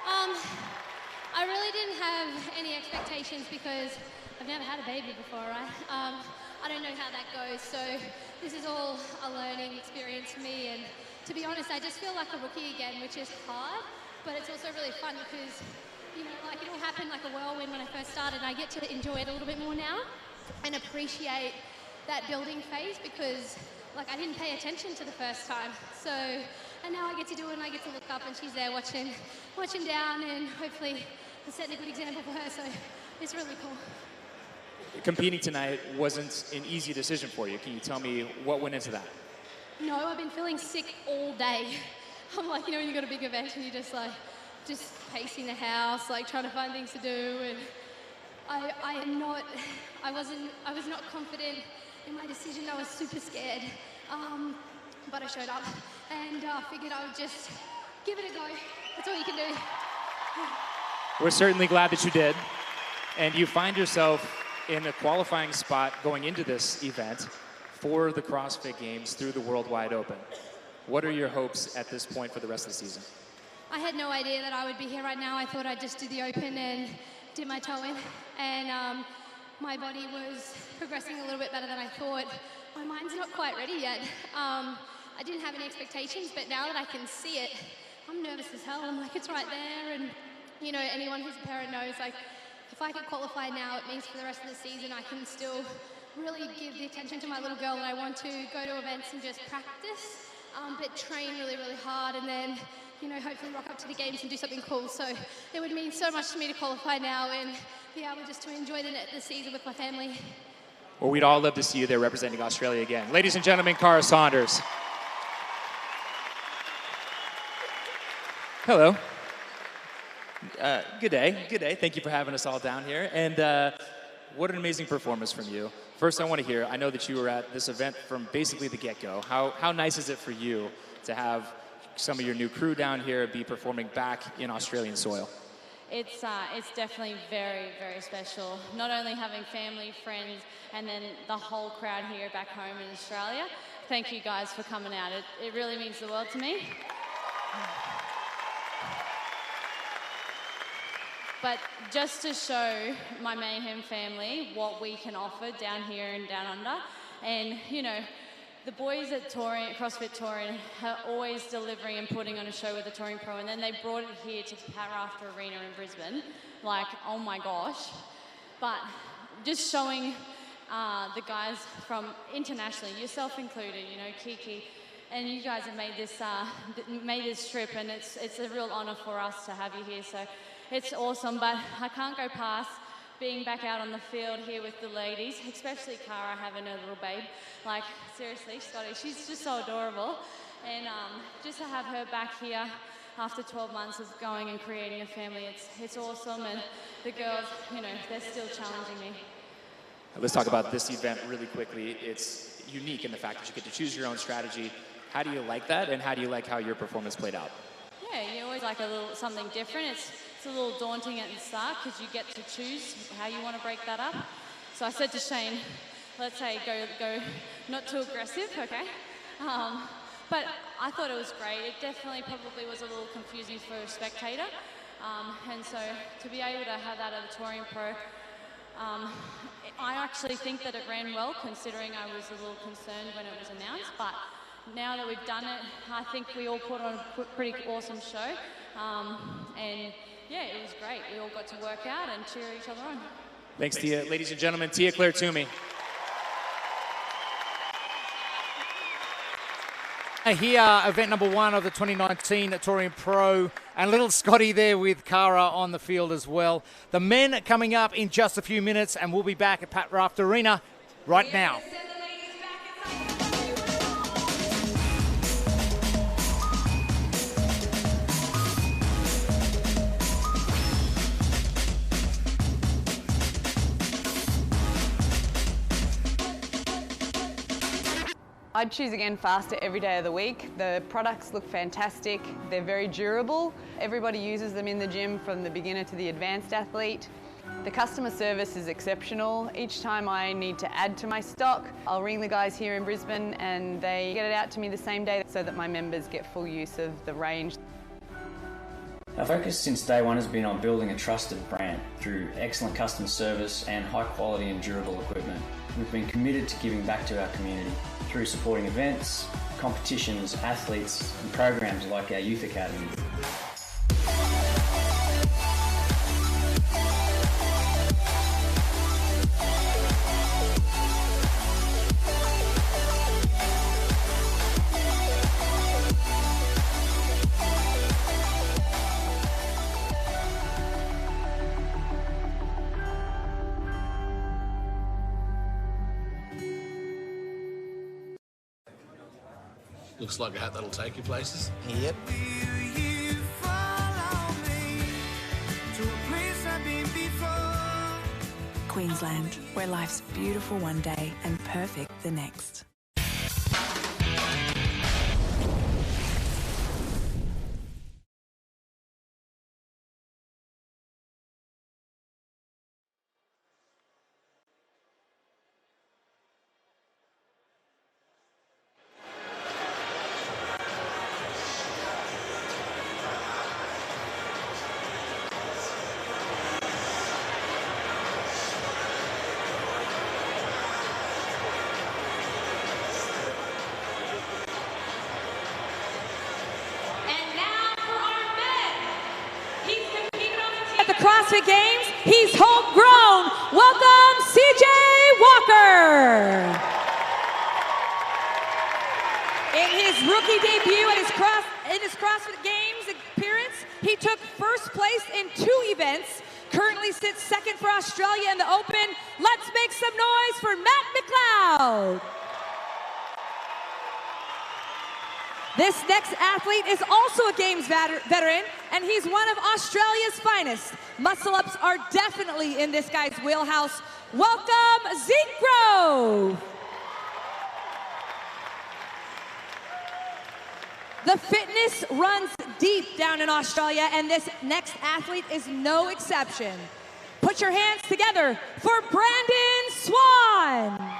I really didn't have any expectations because I've never had a baby before, right? I don't know how that goes. So this is all a learning experience for me. And to be honest, I just feel like a rookie again, which is hard. But it's also really fun because, you know, like it all happened like a whirlwind when I first started. I get to enjoy it a little bit more now and appreciate that building phase because, like, I didn't pay attention to the first time. So, and now I get to do it and I get to look up and she's there watching down and hopefully setting a good example for her. So it's really cool. Competing tonight wasn't an easy decision for you. Can you tell me what went into that? No, I've been feeling sick all day. I'm like, you know, when you got a big event and you're just pacing the house, like trying to find things to do. And I was not confident in my decision. I was super scared. But I showed up and figured I would just give it a go. That's all you can do. We're certainly glad that you did. And you find yourself in a qualifying spot going into this event for the CrossFit Games through the World Wide Open. What are your hopes at this point for the rest of the season? I had no idea that I would be here right now. I thought I'd just do the Open and dip my toe in. And my body was progressing a little bit better than I thought. My mind's not quite ready yet. I didn't have any expectations, but now that I can see it, I'm nervous as hell. I'm like, it's right there. And, you know, anyone who's a parent knows, like, if I could qualify now, it means for the rest of the season I can still really give the attention to my little girl that I want to, go to events and just practice, but train really, really hard, and then, you know, hopefully rock up to the games and do something cool. So it would mean so much to me to qualify now and be able just to enjoy the season with my family. Well, we'd all love to see you there representing Australia again. Ladies and gentlemen, Cara Saunders. Hello. Good day. Thank you for having us all down here. And what an amazing performance from you. First, I want to hear, I know that you were at this event from basically the get-go. How nice is it for you to have some of your new crew down here be performing back in Australian soil? It's definitely very, very special. Not only having family, friends, and then the whole crowd here back home in Australia. Thank you guys for coming out. It really means the world to me. But just to show my Mayhem family what we can offer down here and down under, and you know, the boys at CrossFit Torian are always delivering and putting on a show with the Torian Pro, and then they brought it here to Pat Rafter Arena in Brisbane. Like, oh my gosh. But just showing the guys from internationally, yourself included, you know, Kiki, and you guys have made this trip, and it's a real honor for us to have you here. So it's awesome, but I can't go past being back out on the field here with the ladies, especially Cara having her little babe. Like, seriously, Scotty, she's just so adorable. And just to have her back here after 12 months of going and creating a family, it's awesome. And the girls, you know, they're still challenging me. Let's talk about this event really quickly. It's unique in the fact that you get to choose your own strategy. How do you like that, and how do you like how your performance played out? Yeah, you always like something different. It's a little daunting at the start because you get to choose how you want to break that up. So I said to Shane, let's say go not too aggressive, okay? But I thought it was great. It definitely probably was a little confusing for a spectator. And so to be able to have that at the Torian Pro, I actually think that it ran well, considering I was a little concerned when it was announced. But now that we've done it, I think we all put on a pretty awesome show. And yeah, it was great. We all got to work out and cheer each other on. Thanks, Tia. Ladies and gentlemen, Tia-Clair Toomey. Here, event number 1 of the 2019 Torian Pro, and little Scotty there with Cara on the field as well. The men coming up in just a few minutes, and we'll be back at Pat Rafter Arena right now. I'd choose again faster every day of the week. The products look fantastic. They're very durable. Everybody uses them in the gym, from the beginner to the advanced athlete. The customer service is exceptional. Each time I need to add to my stock, I'll ring the guys here in Brisbane and they get it out to me the same day so that my members get full use of the range. Our focus since day one has been on building a trusted brand through excellent customer service and high quality and durable equipment. We've been committed to giving back to our community through supporting events, competitions, athletes and programs like our Youth Academy. Looks like a hat that'll take you places. Yep. Queensland, where life's beautiful one day and perfect the next. CrossFit Games. He's homegrown. Welcome, CJ Walker. In his rookie debut in his CrossFit Games appearance, he took first place in 2 events. Currently sits second for Australia in the Open. Let's make some noise for Matt McLeod. This next athlete is also a Games veteran, and he's one of Australia's finest. Muscle-ups are definitely in this guy's wheelhouse. Welcome, Zeke Grove. The fitness runs deep down in Australia, and this next athlete is no exception. Put your hands together for Brandon Swan.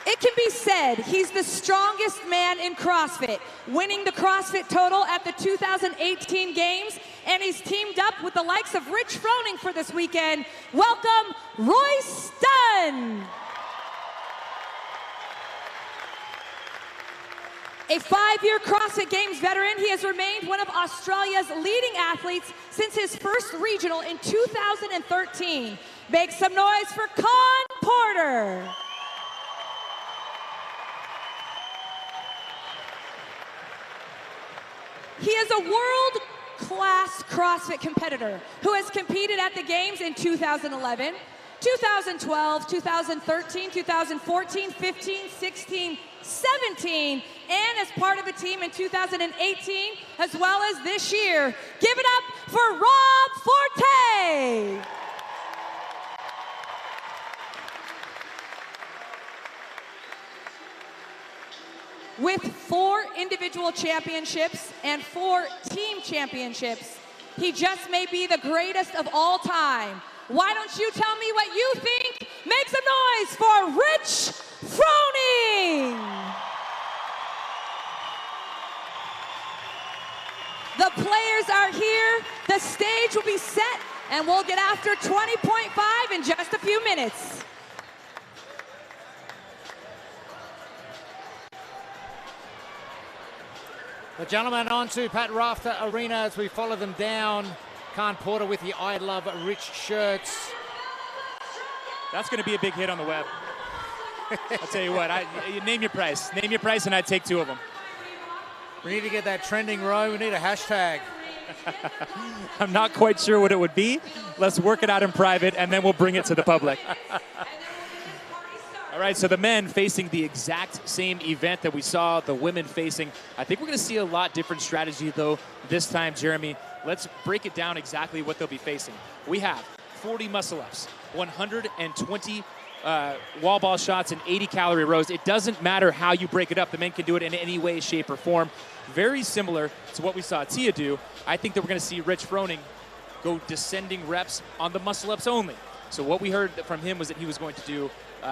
It can be said he's the strongest man in CrossFit, winning the CrossFit Total at the 2018 Games, and he's teamed up with the likes of Rich Froning for this weekend. Welcome, Royce Dunn. A 5-year CrossFit Games veteran, he has remained one of Australia's leading athletes since his first regional in 2013. Make some noise for Con Porter. He is a world-class CrossFit competitor who has competed at the Games in 2011, 2012, 2013, 2014, 15, 16, 17, and as part of a team in 2018, as well as this year. Give it up for Rob Forte. With 4 individual championships and 4 team championships, he just may be the greatest of all time. Why don't you tell me what you think? Make some noise for Rich Froning. The players are here, the stage will be set, and we'll get after 20.5 in just a few minutes. The gentlemen on to Pat Rafter Arena as we follow them down. Khan Porter with the I Love Rich shirts. That's going to be a big hit on the web. I'll tell you what, you name your price. Name your price and I'd take 2 of them. We need to get that trending, Ro. We need a hashtag. I'm not quite sure what it would be. Let's work it out in private and then we'll bring it to the public. All right, so the men facing the exact same event that we saw the women facing. I think we're going to see a lot different strategy, though, this time, Jeremy. Let's break it down exactly what they'll be facing. We have 40 muscle-ups, 120 wall ball shots, and 80 calorie rows. It doesn't matter how you break it up. The men can do it in any way, shape, or form. Very similar to what we saw Tia do. I think that we're going to see Rich Froning go descending reps on the muscle-ups only. So what we heard from him was that he was going to do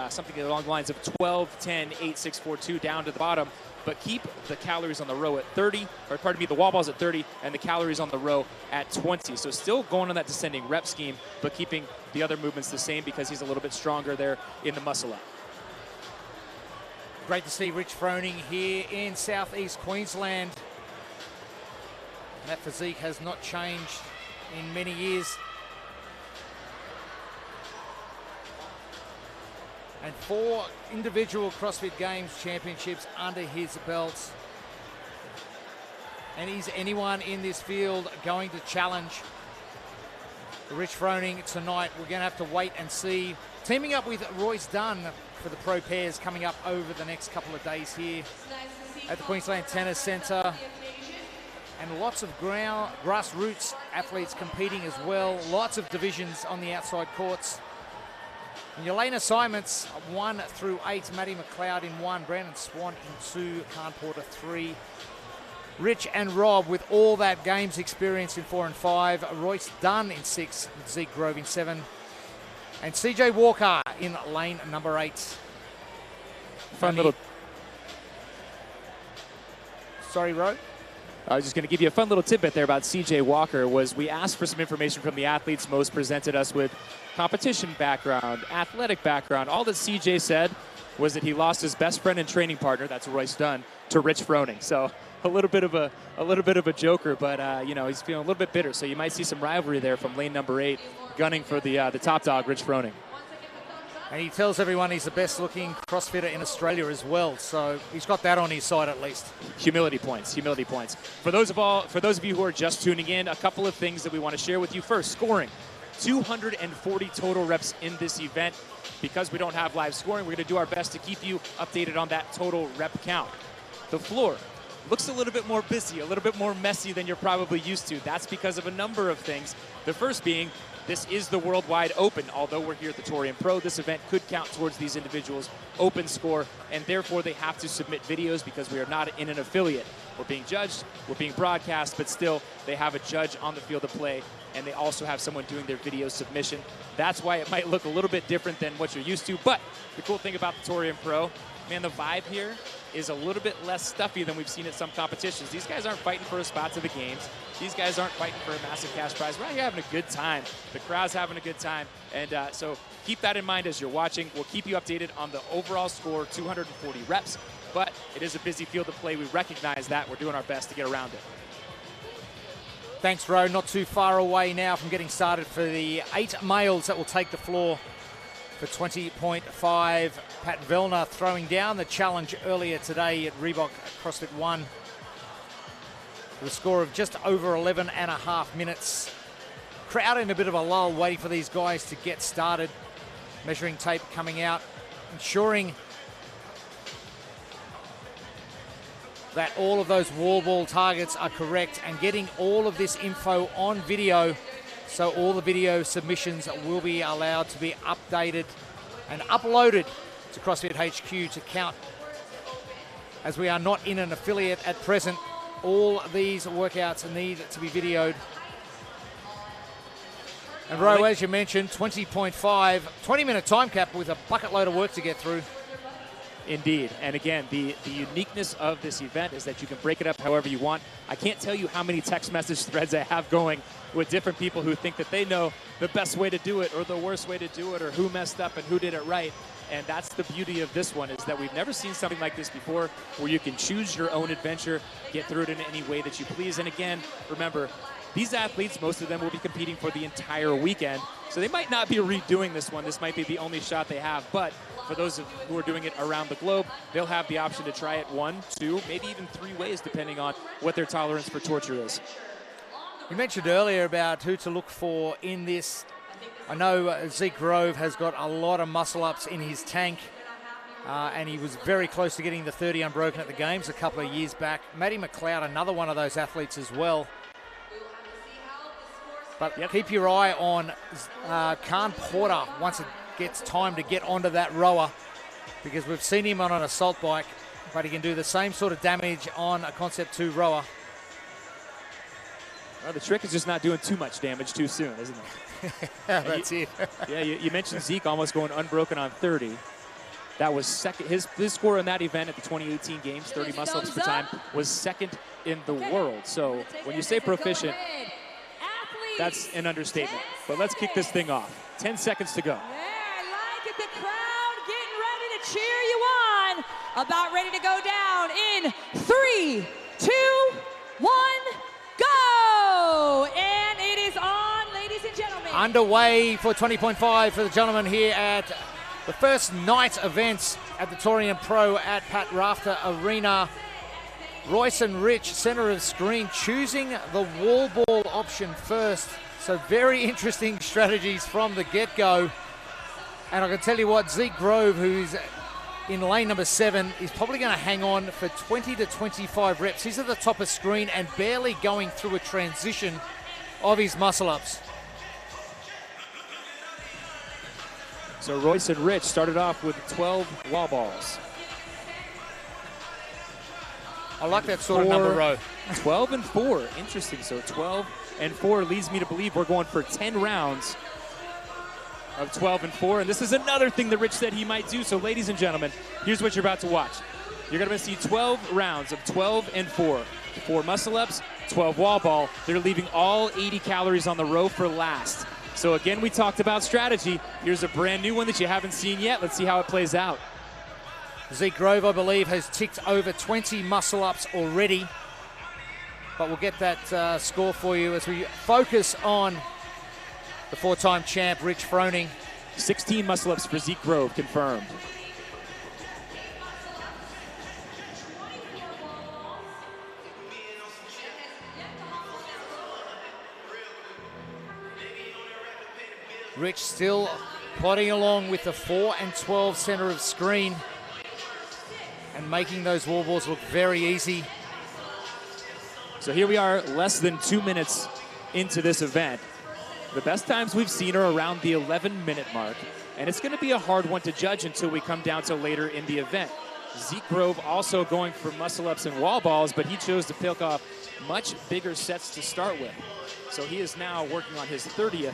something along the lines of 12, 10, 8, 6, 4, 2 down to the bottom, but keep the calories on the row at 30, or pardon me, the wall balls at 30 and the calories on the row at 20. So still going on that descending rep scheme, but keeping the other movements the same because he's a little bit stronger there in the muscle up. Great to see Rich Froning here in southeast Queensland. That physique has not changed in many years. And 4 individual CrossFit Games championships under his belt. And is anyone in this field going to challenge Rich Froning tonight? We're going to have to wait and see. Teaming up with Royce Dunn for the pro pairs coming up over the next couple of days here at the Queensland Tennis Centre. And lots of grassroots athletes competing as well. Lots of divisions on the outside courts. And your lane assignments, 1 through 8, Matty McLeod in 1, Brandon Swan in 2, Khan Porter 3. Rich and Rob with all that games experience in 4 and 5. Royce Dunn in 6, with Zeke Grove in 7. And CJ Walker in lane number 8. Fun little... Sorry, Ro? I was just going to give you a fun little tidbit there about CJ Walker. Was we asked for some information from the athletes. Most presented us with competition background, athletic background. All that CJ said was that he lost his best friend and training partner, that's Royce Dunn, to Rich Froning. So a little bit of a joker, but you know, he's feeling a little bit bitter. So you might see some rivalry there from lane number 8, gunning for the top dog, Rich Froning. And he tells everyone he's the best-looking CrossFitter in Australia as well, so he's got that on his side at least. Humility points, humility points. For those of you who are just tuning in, a couple of things that we want to share with you. First, scoring. 240 total reps in this event. Because we don't have live scoring, we're going to do our best to keep you updated on that total rep count. The floor looks a little bit more busy, a little bit more messy than you're probably used to. That's because of a number of things. The first being, this is the Worldwide Open. Although we're here at the Torian Pro, this event could count towards these individuals' open score, and therefore they have to submit videos because we are not in an affiliate. We're being judged, we're being broadcast, but still they have a judge on the field of play, and they also have someone doing their video submission. That's why it might look a little bit different than what you're used to, but the cool thing about the Torian Pro, man, the vibe here is a little bit less stuffy than we've seen at some competitions. These guys aren't fighting for a spot to the games. These guys aren't fighting for a massive cash prize. We're out here having a good time. The crowd's having a good time. And so keep that in mind as you're watching. We'll keep you updated on the overall score, 240 reps. But it is a busy field of play. We recognize that. We're doing our best to get around it. Thanks, Ro. Not too far away now from getting started for the 8 males that will take the floor for 20.5. Pat Vellner throwing down the challenge earlier today at Reebok CrossFit 1. With a score of just over 11.5 minutes. Crowd in a bit of a lull, waiting for these guys to get started. Measuring tape coming out, ensuring that all of those wall ball targets are correct and getting all of this info on video, so all the video submissions will be allowed to be updated and uploaded to CrossFit HQ to count. As we are not in an affiliate at present, all these workouts need to be videoed. And Ro, as you mentioned, 20.5, 20-minute time cap with a bucket load of work to get through. Indeed. And again, the uniqueness of this event is that you can break it up however you want. I can't tell you how many text message threads I have going with different people who think that they know the best way to do it or the worst way to do it or who messed up and who did it right. And that's the beauty of this one, is that we've never seen something like this before, where you can choose your own adventure, get through it in any way that you please. And again, remember, these athletes, most of them will be competing for the entire weekend, so they might not be redoing this one. This might be the only shot they have, but for those who are doing it around the globe, they'll have the option to try it 1, 2, maybe even 3 ways, depending on what their tolerance for torture is. You mentioned earlier about who to look for in this. I know Zeke Grove has got a lot of muscle-ups in his tank, and he was very close to getting the 30 unbroken at the Games a couple of years back. Matty McLeod, another one of those athletes as well. But keep your eye on Khan Porter once it gets time to get onto that rower, because we've seen him on an assault bike, but he can do the same sort of damage on a Concept 2 rower. Well, the trick is just not doing too much damage too soon, isn't it? That's it. Yeah, you mentioned Zeke almost going unbroken on 30. That was second. His score in that event at the 2018 Games, 30 muscle-ups per time, was second in the world. So when you say proficient, that's an understatement. But let's kick this thing off. 10 seconds to go. Yeah, I like it. The crowd getting ready to cheer you on. About ready to go down in 3, 2, 1, go! And it is on, ladies and gentlemen. Underway for 20.5 for the gentlemen here at the first night events at the Torian Pro at Pat Rafter Arena. Royce and Rich, center of screen, choosing the wall ball option first. So very interesting strategies from the get-go. And I can tell you what, Zeke Grove, who's in lane number 7, is probably going to hang on for 20 to 25 reps. He's at the top of screen and barely going through a transition of his muscle-ups. So Royce and Rich started off with 12 wall balls. I like that sort of number, Ro. 12 and 4. Interesting. So 12 and 4 leads me to believe we're going for 10 rounds of 12 and 4. And this is another thing that Rich said he might do. So ladies and gentlemen, here's what you're about to watch. You're going to see 12 rounds of 12 and 4. 4 muscle-ups, 12 wall ball. They're leaving all 80 calories on the row for last. So again, we talked about strategy. Here's a brand new one that you haven't seen yet. Let's see how it plays out. Zeke Grove, I believe, has ticked over 20 muscle-ups already. but we'll get that score for you as we focus on the four-time champ, Rich Froning. 16 muscle-ups for Zeke Grove, confirmed. Rich still plodding along with the 4 and 12 center of screen and making those wall balls look very easy. So here we are, less than 2 minutes into this event. The best times we've seen are around the 11-minute mark, and it's going to be a hard one to judge until we come down to later in the event. Zeke Grove also going for muscle-ups and wall balls, but he chose to pick off much bigger sets to start with. So he is now working on his 30th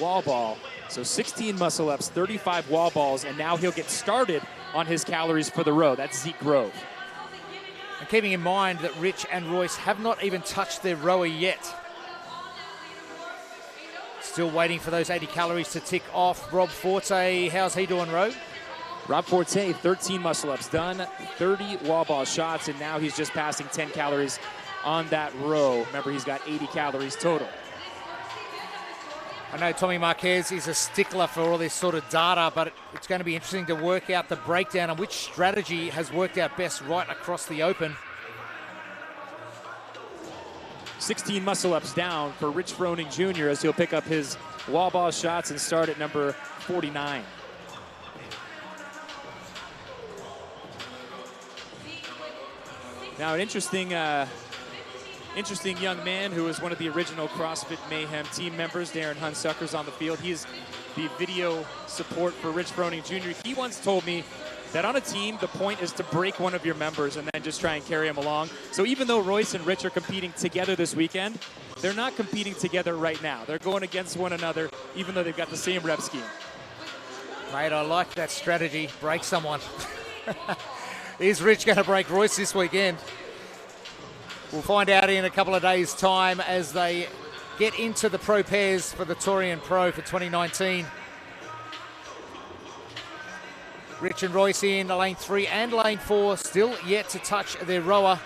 wall ball. So 16 muscle-ups, 35 wall balls, and now he'll get started on his calories for the row. That's Zeke Grove. And keeping in mind that Rich and Royce have not even touched their rower yet. Still waiting for those 80 calories to tick off. Rob Forte, how's he doing, Ro? Rob Forte, 13 muscle-ups done, 30 wall ball shots, and now he's just passing 10 calories on that row. Remember, he's got 80 calories total. I know Tommy Marquez is a stickler for all this sort of data, but it's going to be interesting to work out the breakdown on which strategy has worked out best right across the open. 16 muscle-ups down for Rich Froning Jr. as he'll pick up his wall ball shots and start at number 49. Now, an interesting young man who is one of the original CrossFit Mayhem team members, Darren Hunsucker's on the field. He's the video support for Rich Froning Jr. He once told me that on a team, the point is to break one of your members and then just try and carry him along. So even though Royce and Rich are competing together this weekend, they're not competing together right now. They're going against one another, even though they've got the same rep scheme. Mate, I like that strategy. Break someone. Is Rich going to break Royce this weekend? We'll find out in a couple of days' time as they get into the pro pairs for the Torian Pro for 2019. Rich and Royce in lane 3 and lane 4, still yet to touch their rower.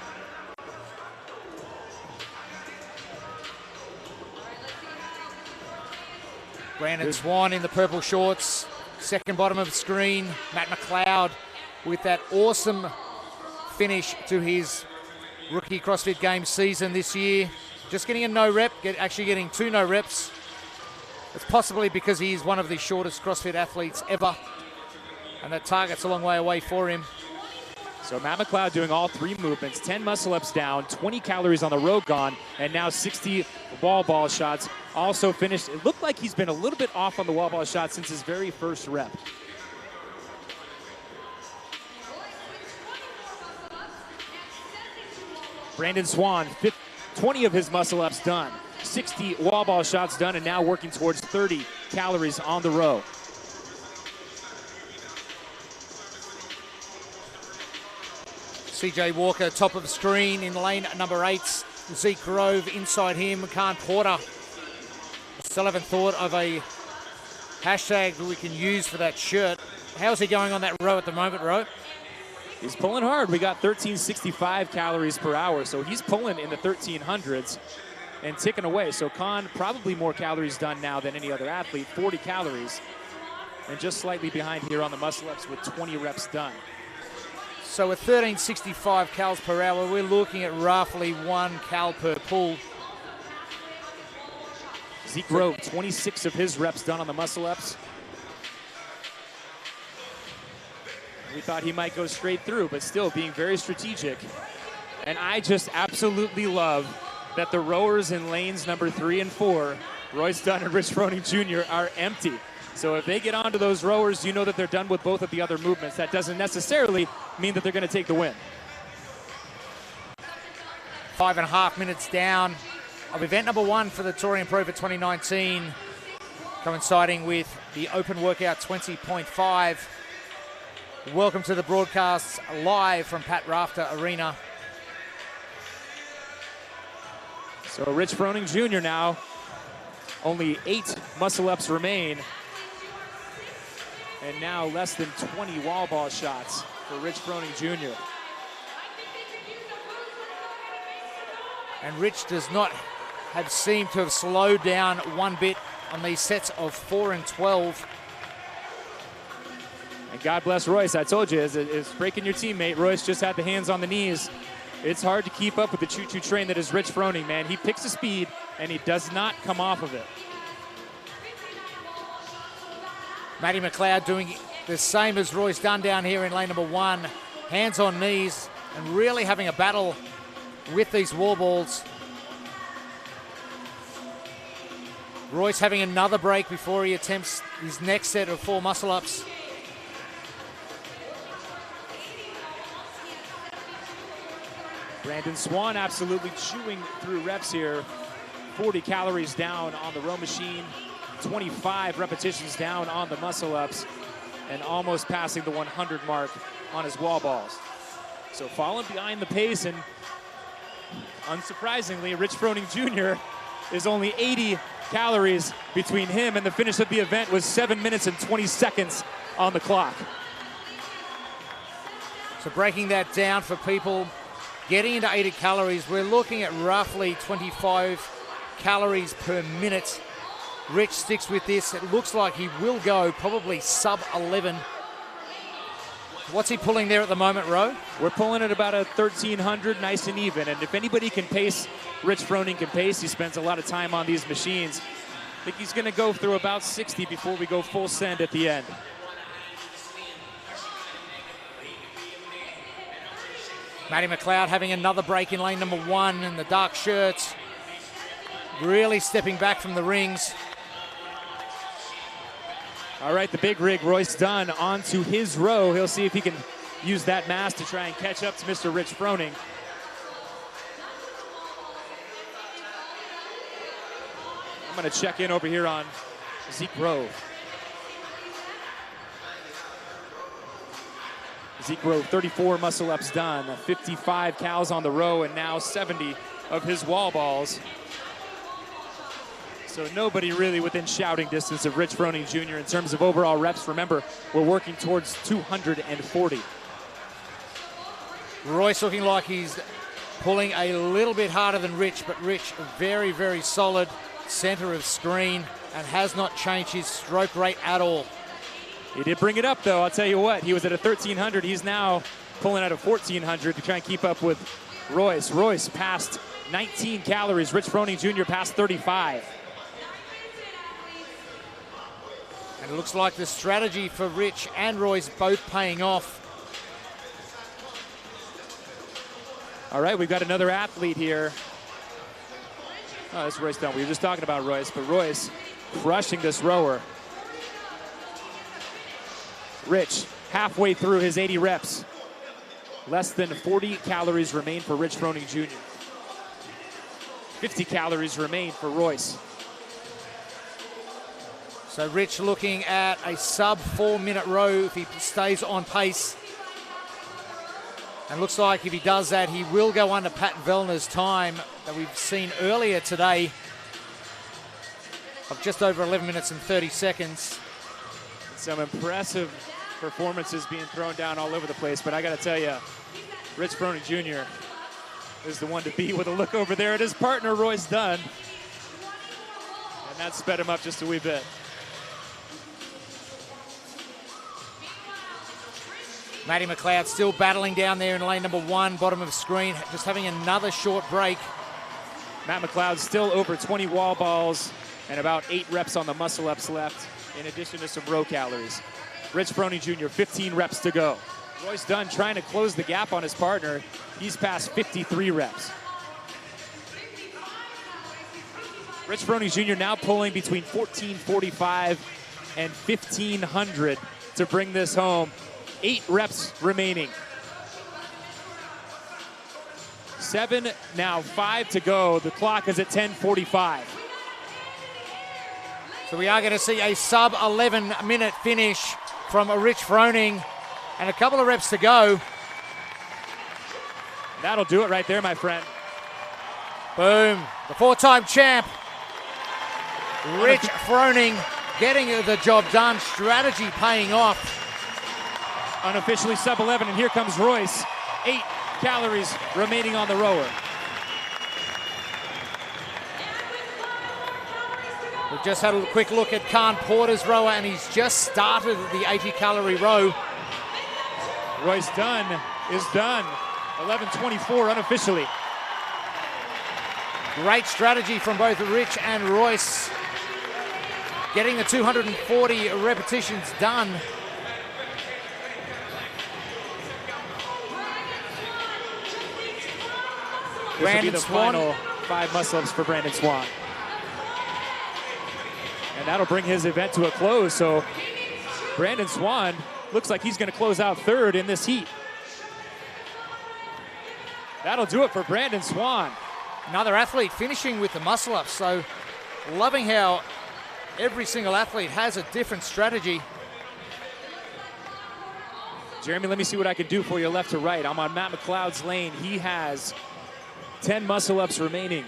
Brandon Swan in the purple shorts, second bottom of the screen. Matt McLeod with that awesome finish to his rookie CrossFit Games season this year. Just getting a no rep, actually getting 2 no reps. It's possibly because he's one of the shortest CrossFit athletes ever. And that target's a long way away for him. So Matt McLeod doing all 3 movements, 10 muscle-ups down, 20 calories on the row gone, and now 60 wall ball shots also finished. It looked like he's been a little bit off on the wall ball shot since his very first rep. Brandon Swan, 20 of his muscle-ups done, 60 wall ball shots done, and now working towards 30 calories on the row. CJ Walker, top of the screen in lane number 8. Zeke Grove inside him. Khan Porter. Still haven't thought of a hashtag that we can use for that shirt. How's he going on that row at the moment, Ro? He's pulling hard. We got 1365 calories per hour, so he's pulling in the 1300s and ticking away. So Khan probably more calories done now than any other athlete, 40 calories, and just slightly behind here on the muscle-ups with 20 reps done. So at 1365 calories per hour, we're looking at roughly 1 cal per pull. Zeke Grove, 26 of his reps done on the muscle-ups. We thought he might go straight through, but still being very strategic. And I just absolutely love that the rowers in lanes number 3 and 4, Royce Dunn and Rich Froning Jr., are empty. So if they get onto those rowers, you know that they're done with both of the other movements. That doesn't necessarily mean that they're going to take the win. 5.5 minutes down of event number 1 for the Torian Pro for 2019, coinciding with the Open Workout 20.5. Welcome to the broadcasts live from Pat Rafter Arena. So Rich Froning Jr. now, only 8 muscle-ups remain. And now less than 20 wall ball shots for Rich Froning Jr. And Rich does not have seemed to have slowed down one bit on these sets of 4 and 12. And God bless Royce. I told you, it's breaking your teammate. Royce just had the hands on the knees. It's hard to keep up with the choo-choo train that is Rich Froning, man. He picks the speed, and he does not come off of it. Matty McLeod doing the same as Royce done down here in lane number 1. Hands on knees and really having a battle with these wall balls. Royce having another break before he attempts his next set of 4 muscle-ups. Brandon Swan absolutely chewing through reps here. 40 calories down on the row machine, 25 repetitions down on the muscle-ups, and almost passing the 100 mark on his wall balls. So falling behind the pace, and unsurprisingly, Rich Froning Jr. is only 80 calories between him and the finish of the event was 7 minutes and 20 seconds on the clock. So breaking that down for people getting into 80 calories, we're looking at roughly 25 calories per minute. Rich sticks with this. It looks like he will go probably sub 11. What's he pulling there at the moment, Ro? We're pulling at about a 1,300, nice and even. And if anybody can pace, Rich Froning can pace. He spends a lot of time on these machines. I think he's going to go through about 60 before we go full send at the end. Matty McLeod having another break in lane number 1 in the dark shirts. Really stepping back from the rings. All right, the big rig, Royce Dunn, onto his row. He'll see if he can use that mass to try and catch up to Mr. Rich Froning. I'm going to check in over here on Zeke Grove. Zeke Grove, 34 muscle-ups done, 55 cals on the row, and now 70 of his wall balls. So nobody really within shouting distance of Rich Froning Jr. in terms of overall reps. Remember, we're working towards 240. Royce looking like he's pulling a little bit harder than Rich, but Rich very, very solid center of screen and has not changed his stroke rate at all. He did bring it up, though. I'll tell you what, he was at a 1,300. He's now pulling at a 1,400 to try and keep up with Royce. Royce passed 19 calories. Rich Froning Jr. passed 35. And it looks like the strategy for Rich and Royce both paying off. All right, we've got another athlete here. Oh, that's Royce Dunn. We were just talking about Royce, but Royce crushing this rower. Rich, halfway through his 80 reps. Less than 40 calories remain for Rich Froning Jr. 50 calories remain for Royce. So Rich looking at a sub 4-minute row if he stays on pace. And looks like if he does that, he will go under Pat Vellner's time that we've seen earlier today of just over 11 minutes and 30 seconds. Some impressive performances being thrown down all over the place, but I got to tell you, Rich Froning Jr. is the one to beat with a look over there at his partner, Royce Dunn. And that sped him up just a wee bit. Matty McLeod still battling down there in lane number 1, bottom of the screen, just having another short break. Matt McLeod still over 20 wall balls and about 8 reps on the muscle-ups left, in addition to some row calories. Rich Froning Jr., 15 reps to go. Royce Dunn trying to close the gap on his partner. He's past 53 reps. Rich Froning Jr. now pulling between 1,445 and 1,500 to bring this home. 8 reps remaining. 7, now 5 to go. The clock is at 10:45. So we are going to see a sub 11-minute finish from a Rich Froning and a couple of reps to go. That'll do it right there, my friend. Boom. The 4-time champ, Rich Froning, getting the job done. Strategy paying off. Unofficially sub 11, and here comes Royce. 8 calories remaining on the rower. We've just had a quick look at Khan Porter's rower, and he's just started the 80-calorie row. Royce Dunn is done. 11:24 unofficially. Great strategy from both Rich and Royce. Getting the 240 repetitions done. This will be the final 5 muscle-ups for Brandon Swan. And that'll bring his event to a close. So Brandon Swan looks like he's going to close out third in this heat. That'll do it for Brandon Swan. Another athlete finishing with the muscle-ups. So loving how every single athlete has a different strategy. Jeremy, let me see what I can do for you left to right. I'm on Matt McLeod's lane. He has 10 muscle-ups remaining.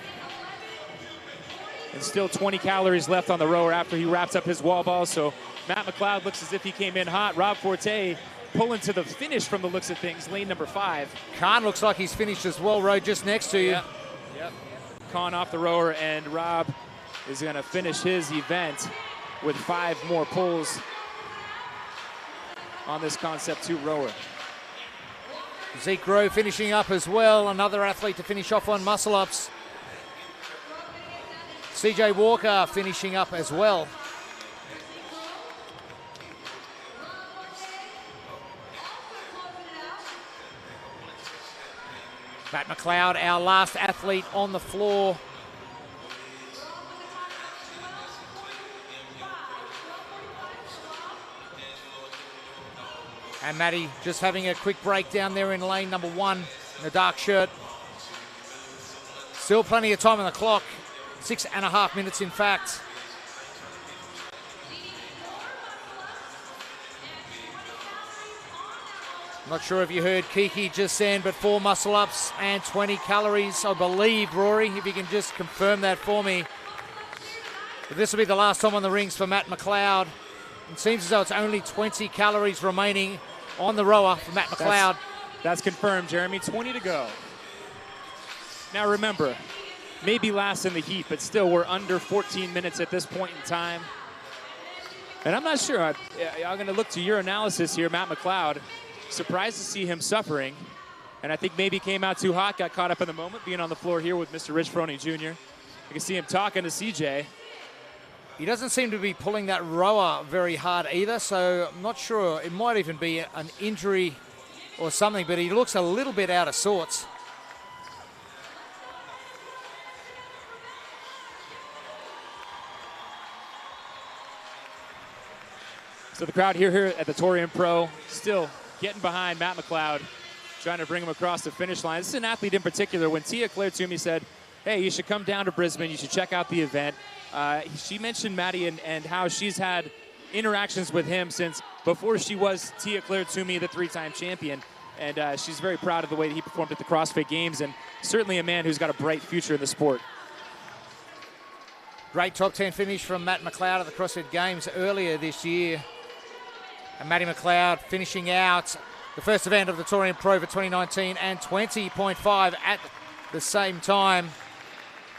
And still 20 calories left on the rower after he wraps up his wall ball. So Matt McLeod looks as if he came in hot. Rob Forte pulling to the finish from the looks of things, lane number 5. Khan looks like he's finished as well, Row, just next to you. Yep. Khan off the rower, and Rob is going to finish his event with 5 more pulls on this Concept 2 rower. Zeke Rowe finishing up as well, another athlete to finish off on muscle-ups. CJ Walker finishing up as well. Matt McLeod, our last athlete on the floor. And Matty just having a quick break down there in lane number 1 in the dark shirt. Still plenty of time on the clock. 6.5 minutes, in fact. Not sure if you heard Kiki just saying, but 4 muscle-ups and 20 calories, I believe. Rory, if you can just confirm that for me. But this will be the last time on the rings for Matt McLeod. It seems as though it's only 20 calories remaining on the rower for Matt McLeod. That's confirmed, Jeremy. 20 to go. Now remember, maybe last in the heat, but still we're under 14 minutes at this point in time. And I'm not sure. I'm going to look to your analysis here, Matt McLeod. Surprised to see him suffering. And I think maybe came out too hot, got caught up in the moment, being on the floor here with Mr. Rich Froning Jr. You can see him talking to CJ. He doesn't seem to be pulling that rower very hard either, so I'm not sure. It might even be an injury or something, but he looks a little bit out of sorts. So the crowd here at the Torian Pro still getting behind Matt McLeod, trying to bring him across the finish line. This is an athlete in particular. When Tia Claire Toomey said, hey, you should come down to Brisbane, you should check out the event, she mentioned Maddie and how she's had interactions with him since before she was Tia Claire Toomey, the 3-time champion. And she's very proud of the way that he performed at the CrossFit Games, and certainly a man who's got a bright future in the sport. Great top 10 finish from Matt McLeod at the CrossFit Games earlier this year. And Matty McLeod finishing out the first event of the Torian Pro for 2019 and 20.5 at the same time.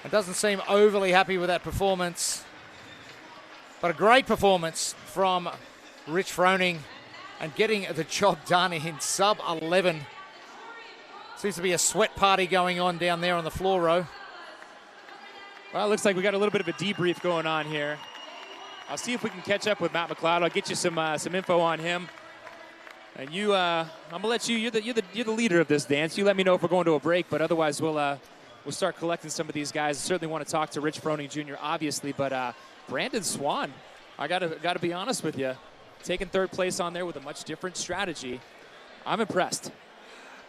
And doesn't seem overly happy with that performance. But a great performance from Rich Froning and getting the job done in sub 11. Seems to be a sweat party going on down there on the floor row. Well, it looks like we got a little bit of a debrief going on here. I'll see if we can catch up with Matt McLeod. I'll get you some info on him. And you, I'm gonna let you. You're the leader of this dance. You let me know if we're going to a break, but otherwise we'll start collecting some of these guys. I certainly want to talk to Rich Froning Jr. obviously, but Brandon Swan, I gotta be honest with you, taking 3rd place on there with a much different strategy. I'm impressed.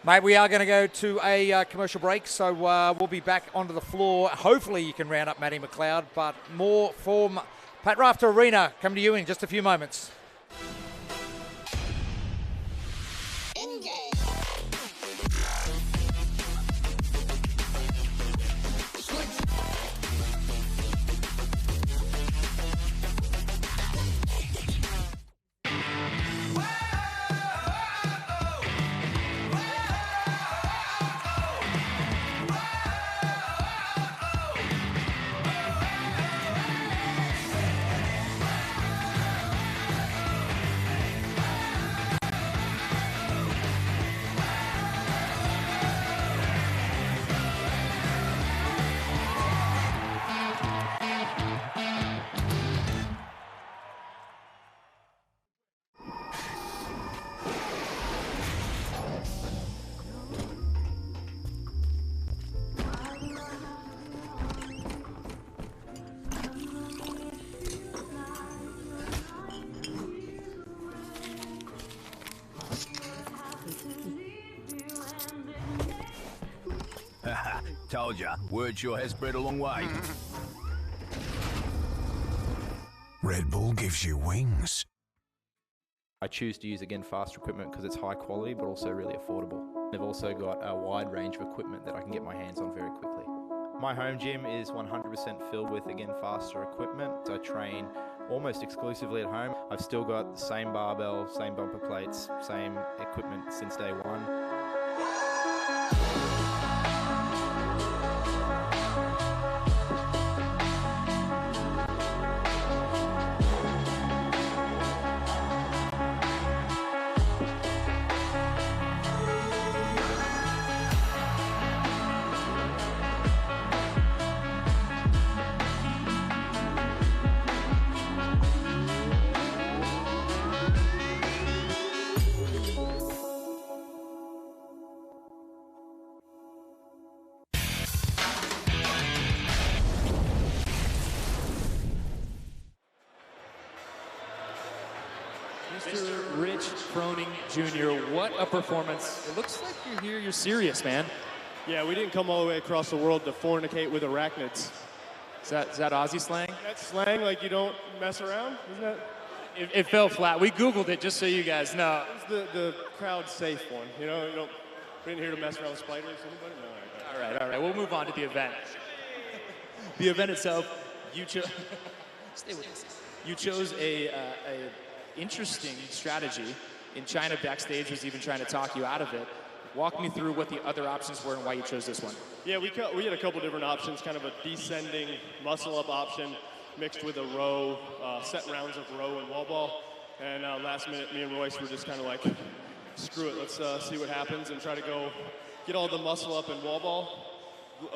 Mate, we are going to go to a commercial break, so we'll be back onto the floor. Hopefully you can round up Matty McLeod, but more from Pat Rafter Arena coming to you in just a few moments. Told ya, word sure has spread a long way. Red Bull gives you wings. I choose to use, again, faster equipment because it's high quality but also really affordable. They've also got a wide range of equipment that I can get my hands on very quickly. My home gym is 100% filled with, again, faster equipment. I train almost exclusively at home. I've still got the same barbell, same bumper plates, same equipment since day one. Mr. Rich Froning Jr., what a performance. It looks like you're here, you're serious, man. Yeah, we didn't come all the way across the world to fornicate with arachnids. Is that Aussie slang? That's slang, like you don't mess around, isn't that? It fell flat. We Googled it just so you guys know. It's the crowd safe one, you know? We didn't here to mess around with spiders, anybody? No. All right. We'll move on to the event. The event itself, you chose. Stay with us. You chose a interesting strategy. In China, backstage was even trying to talk you out of it. Walk me through what the other options were and why you chose this one. Yeah, we had a couple different options, kind of a descending muscle-up option mixed with a row, set rounds of row and wall ball. And last minute, me and Royce were just kind of like, screw it, let's see what happens and try to go get all the muscle up in wall ball,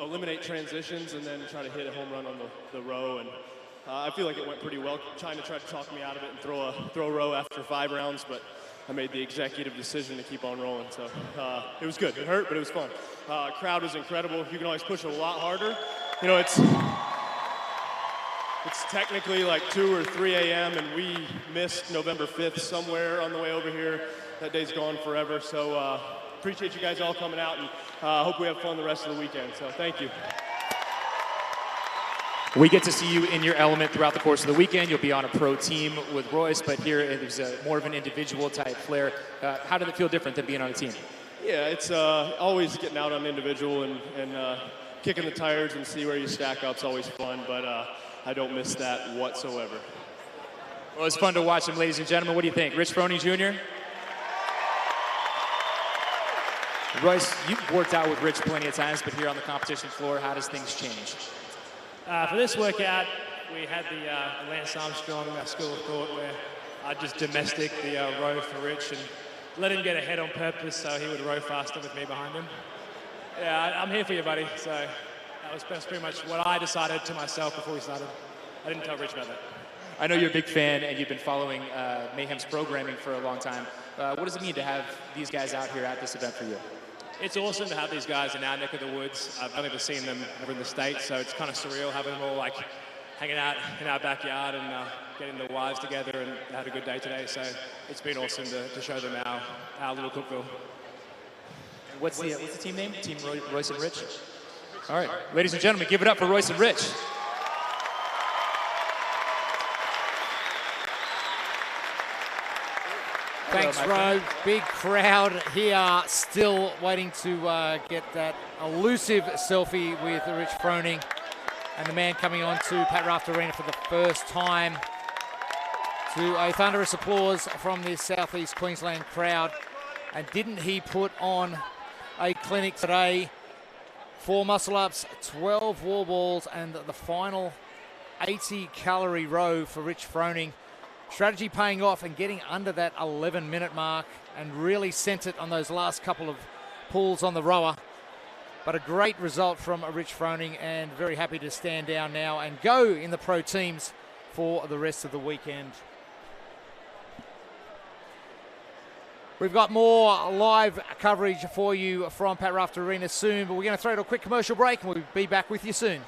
eliminate transitions, and then try to hit a home run on the row. And I feel like it went pretty well. China tried to talk me out of it and throw a row after 5 rounds, but I made the executive decision to keep on rolling. So it was good. It hurt, but it was fun. Crowd was incredible. You can always push a lot harder. You know, it's technically like 2 or 3 a.m. and we missed November 5th somewhere on the way over here. That day's gone forever. So appreciate you guys all coming out, and hope we have fun the rest of the weekend. So thank you. We get to see you in your element throughout the course of the weekend. You'll be on a pro team with Royce, but here there's more of an individual type flair. How did it feel different than being on a team? Yeah, it's always getting out on individual and kicking the tires and see where you stack up is always fun, but I don't miss that whatsoever. Well, it's fun to watch him, ladies and gentlemen. What do you think? Rich Froning Jr.? Royce, you've worked out with Rich plenty of times, but here on the competition floor, how does things change? For this workout, we had the Lance Armstrong school of thought where I just domestic the row for Rich and let him get ahead on purpose so he would row faster with me behind him. Yeah, I'm here for you, buddy. So that's pretty much what I decided to myself before we started. I didn't tell Rich about that. I know you're a big fan and you've been following Mayhem's programming for a long time. What does it mean to have these guys out here at this event for you? It's awesome to have these guys in our neck of the woods. I've only ever seen them over in the States, so it's kind of surreal having them all like hanging out in our backyard and getting the wives together and had a good day today. So it's been awesome to show them our little Cookville. What's the team name? Team Royce and Rich? All right, ladies and gentlemen, give it up for Royce and Rich. Thanks, Ro. Big crowd here still waiting to get that elusive selfie with Rich Froning. And the man coming on to Pat Rafter Arena for the first time. To a thunderous applause from this Southeast Queensland crowd. And didn't he put on a clinic today? 4 muscle-ups, 12 wall balls, and the final 80-calorie row for Rich Froning. Strategy paying off and getting under that 11-minute mark and really sent it on those last couple of pulls on the rower. But a great result from Rich Froning, and very happy to stand down now and go in the pro teams for the rest of the weekend. We've got more live coverage for you from Pat Rafter Arena soon, but we're going to throw to a quick commercial break and we'll be back with you soon.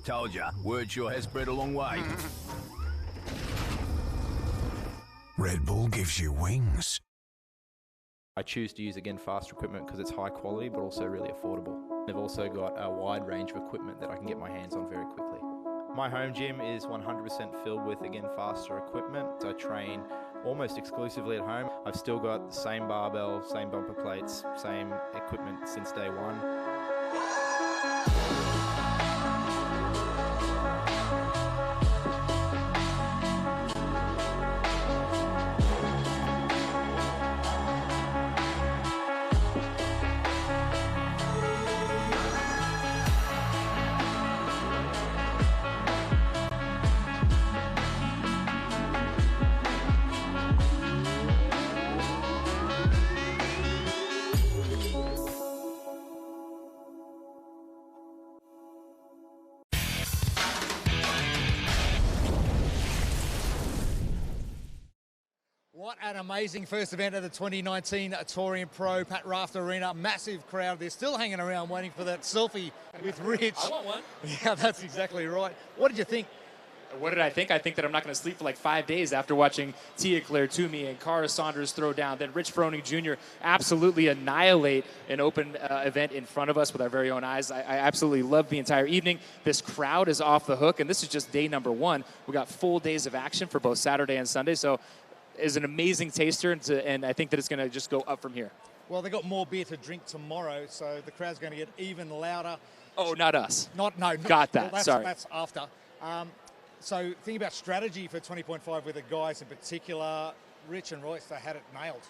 Told ya, word sure has spread a long way. Red Bull gives you wings. I choose to use, again, faster equipment because it's high quality but also really affordable. They've also got a wide range of equipment that I can get my hands on very quickly. My home gym is 100% filled with, again, faster equipment. I train almost exclusively at home. I've still got the same barbell, same bumper plates, same equipment since day one. What an amazing first event of the 2019 Torian Pro, Pat Rafter Arena. Massive crowd. They're still hanging around waiting for that selfie with Rich. I want one. Yeah, that's exactly right. What did you think? What did I think? I think that I'm not going to sleep for like 5 days after watching Tia Claire Toomey and Cara Saunders throw down. Then Rich Froning Jr. absolutely annihilate an open event in front of us with our very own eyes. I absolutely love the entire evening. This crowd is off the hook, and this is just day number one. We got full days of action for both Saturday and Sunday, so it's an amazing taster, and I think that it's going to just go up from here. Well, they got more beer to drink tomorrow, so the crowd's going to get even louder. Oh, not us. No. Got that. Well, Sorry. That's after. So think about strategy for 20.5 with the guys in particular. Rich and Royce, they had it nailed.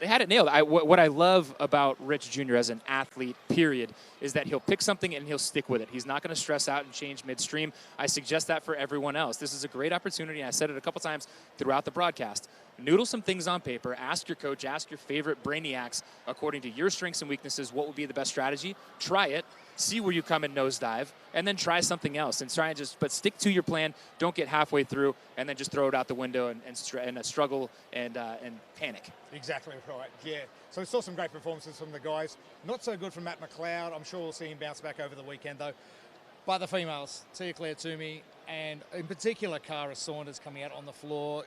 They had it nailed. What I love about Rich Jr. as an athlete, period, is that he'll pick something and he'll stick with it. He's not going to stress out and change midstream. I suggest that for everyone else. This is a great opportunity. I said it a couple times throughout the broadcast. Noodle some things on paper. Ask your coach, ask your favorite brainiacs, according to your strengths and weaknesses, what would be the best strategy. Try it. See where you come and nosedive, and then try something else. And try and but stick to your plan. Don't get halfway through and then just throw it out the window and struggle and panic. Exactly right. Yeah. So we saw some great performances from the guys. Not so good from Matt McLeod. I'm sure we'll see him bounce back over the weekend, though. By the females, Tia Claire Toomey and in particular Cara Saunders coming out on the floor.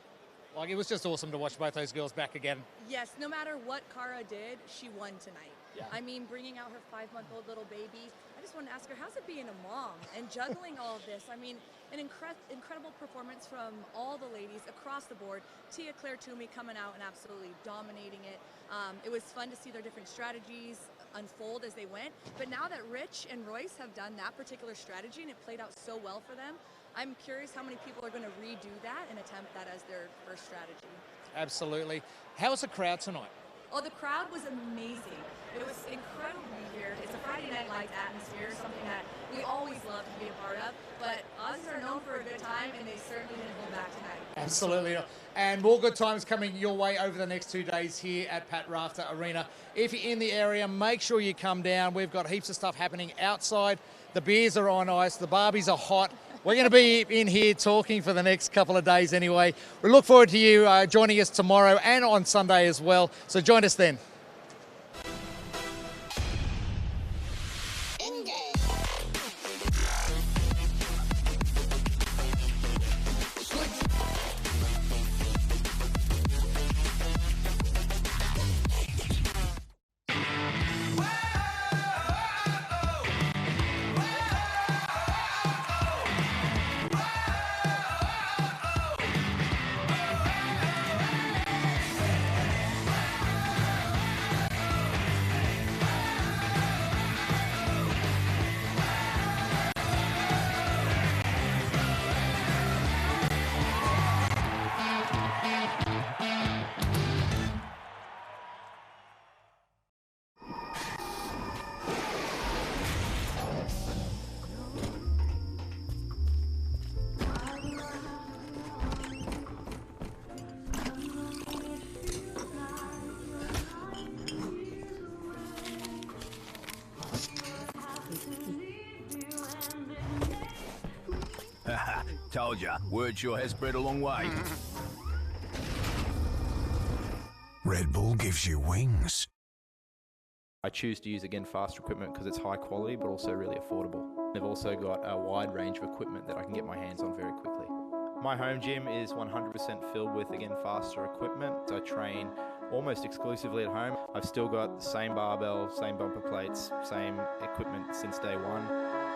Like, it was just awesome to watch both those girls back again. Yes, no matter what Cara did, she won tonight. Yeah. I mean, bringing out her 5-month-old little baby. I just wanted to ask her, how's it being a mom and juggling all of this? I mean, an incredible performance from all the ladies across the board. Tia Claire Toomey coming out and absolutely dominating it. It was fun to see their different strategies unfold as they went. But now that Rich and Royce have done that particular strategy and it played out so well for them, I'm curious how many people are going to redo that and attempt that as their first strategy. Absolutely. How was the crowd tonight? Oh, the crowd was amazing. It was incredible to be here. It's a Friday Night Lights atmosphere, something that we always love to be a part of. But Aussies are known for a good time, and they certainly didn't hold back tonight. Absolutely. And more good times coming your way over the next 2 days here at Pat Rafter Arena. If you're in the area, make sure you come down. We've got heaps of stuff happening outside. The beers are on ice. The barbies are hot. We're going to be in here talking for the next couple of days anyway. We look forward to you joining us tomorrow and on Sunday as well. So join us then. Told ya, word sure has spread a long way. Red Bull gives you wings. I choose to use, again, faster equipment because it's high quality but also really affordable. They've also got a wide range of equipment that I can get my hands on very quickly. My home gym is 100% filled with, again, faster equipment. I train almost exclusively at home. I've still got the same barbell, same bumper plates, same equipment since day one.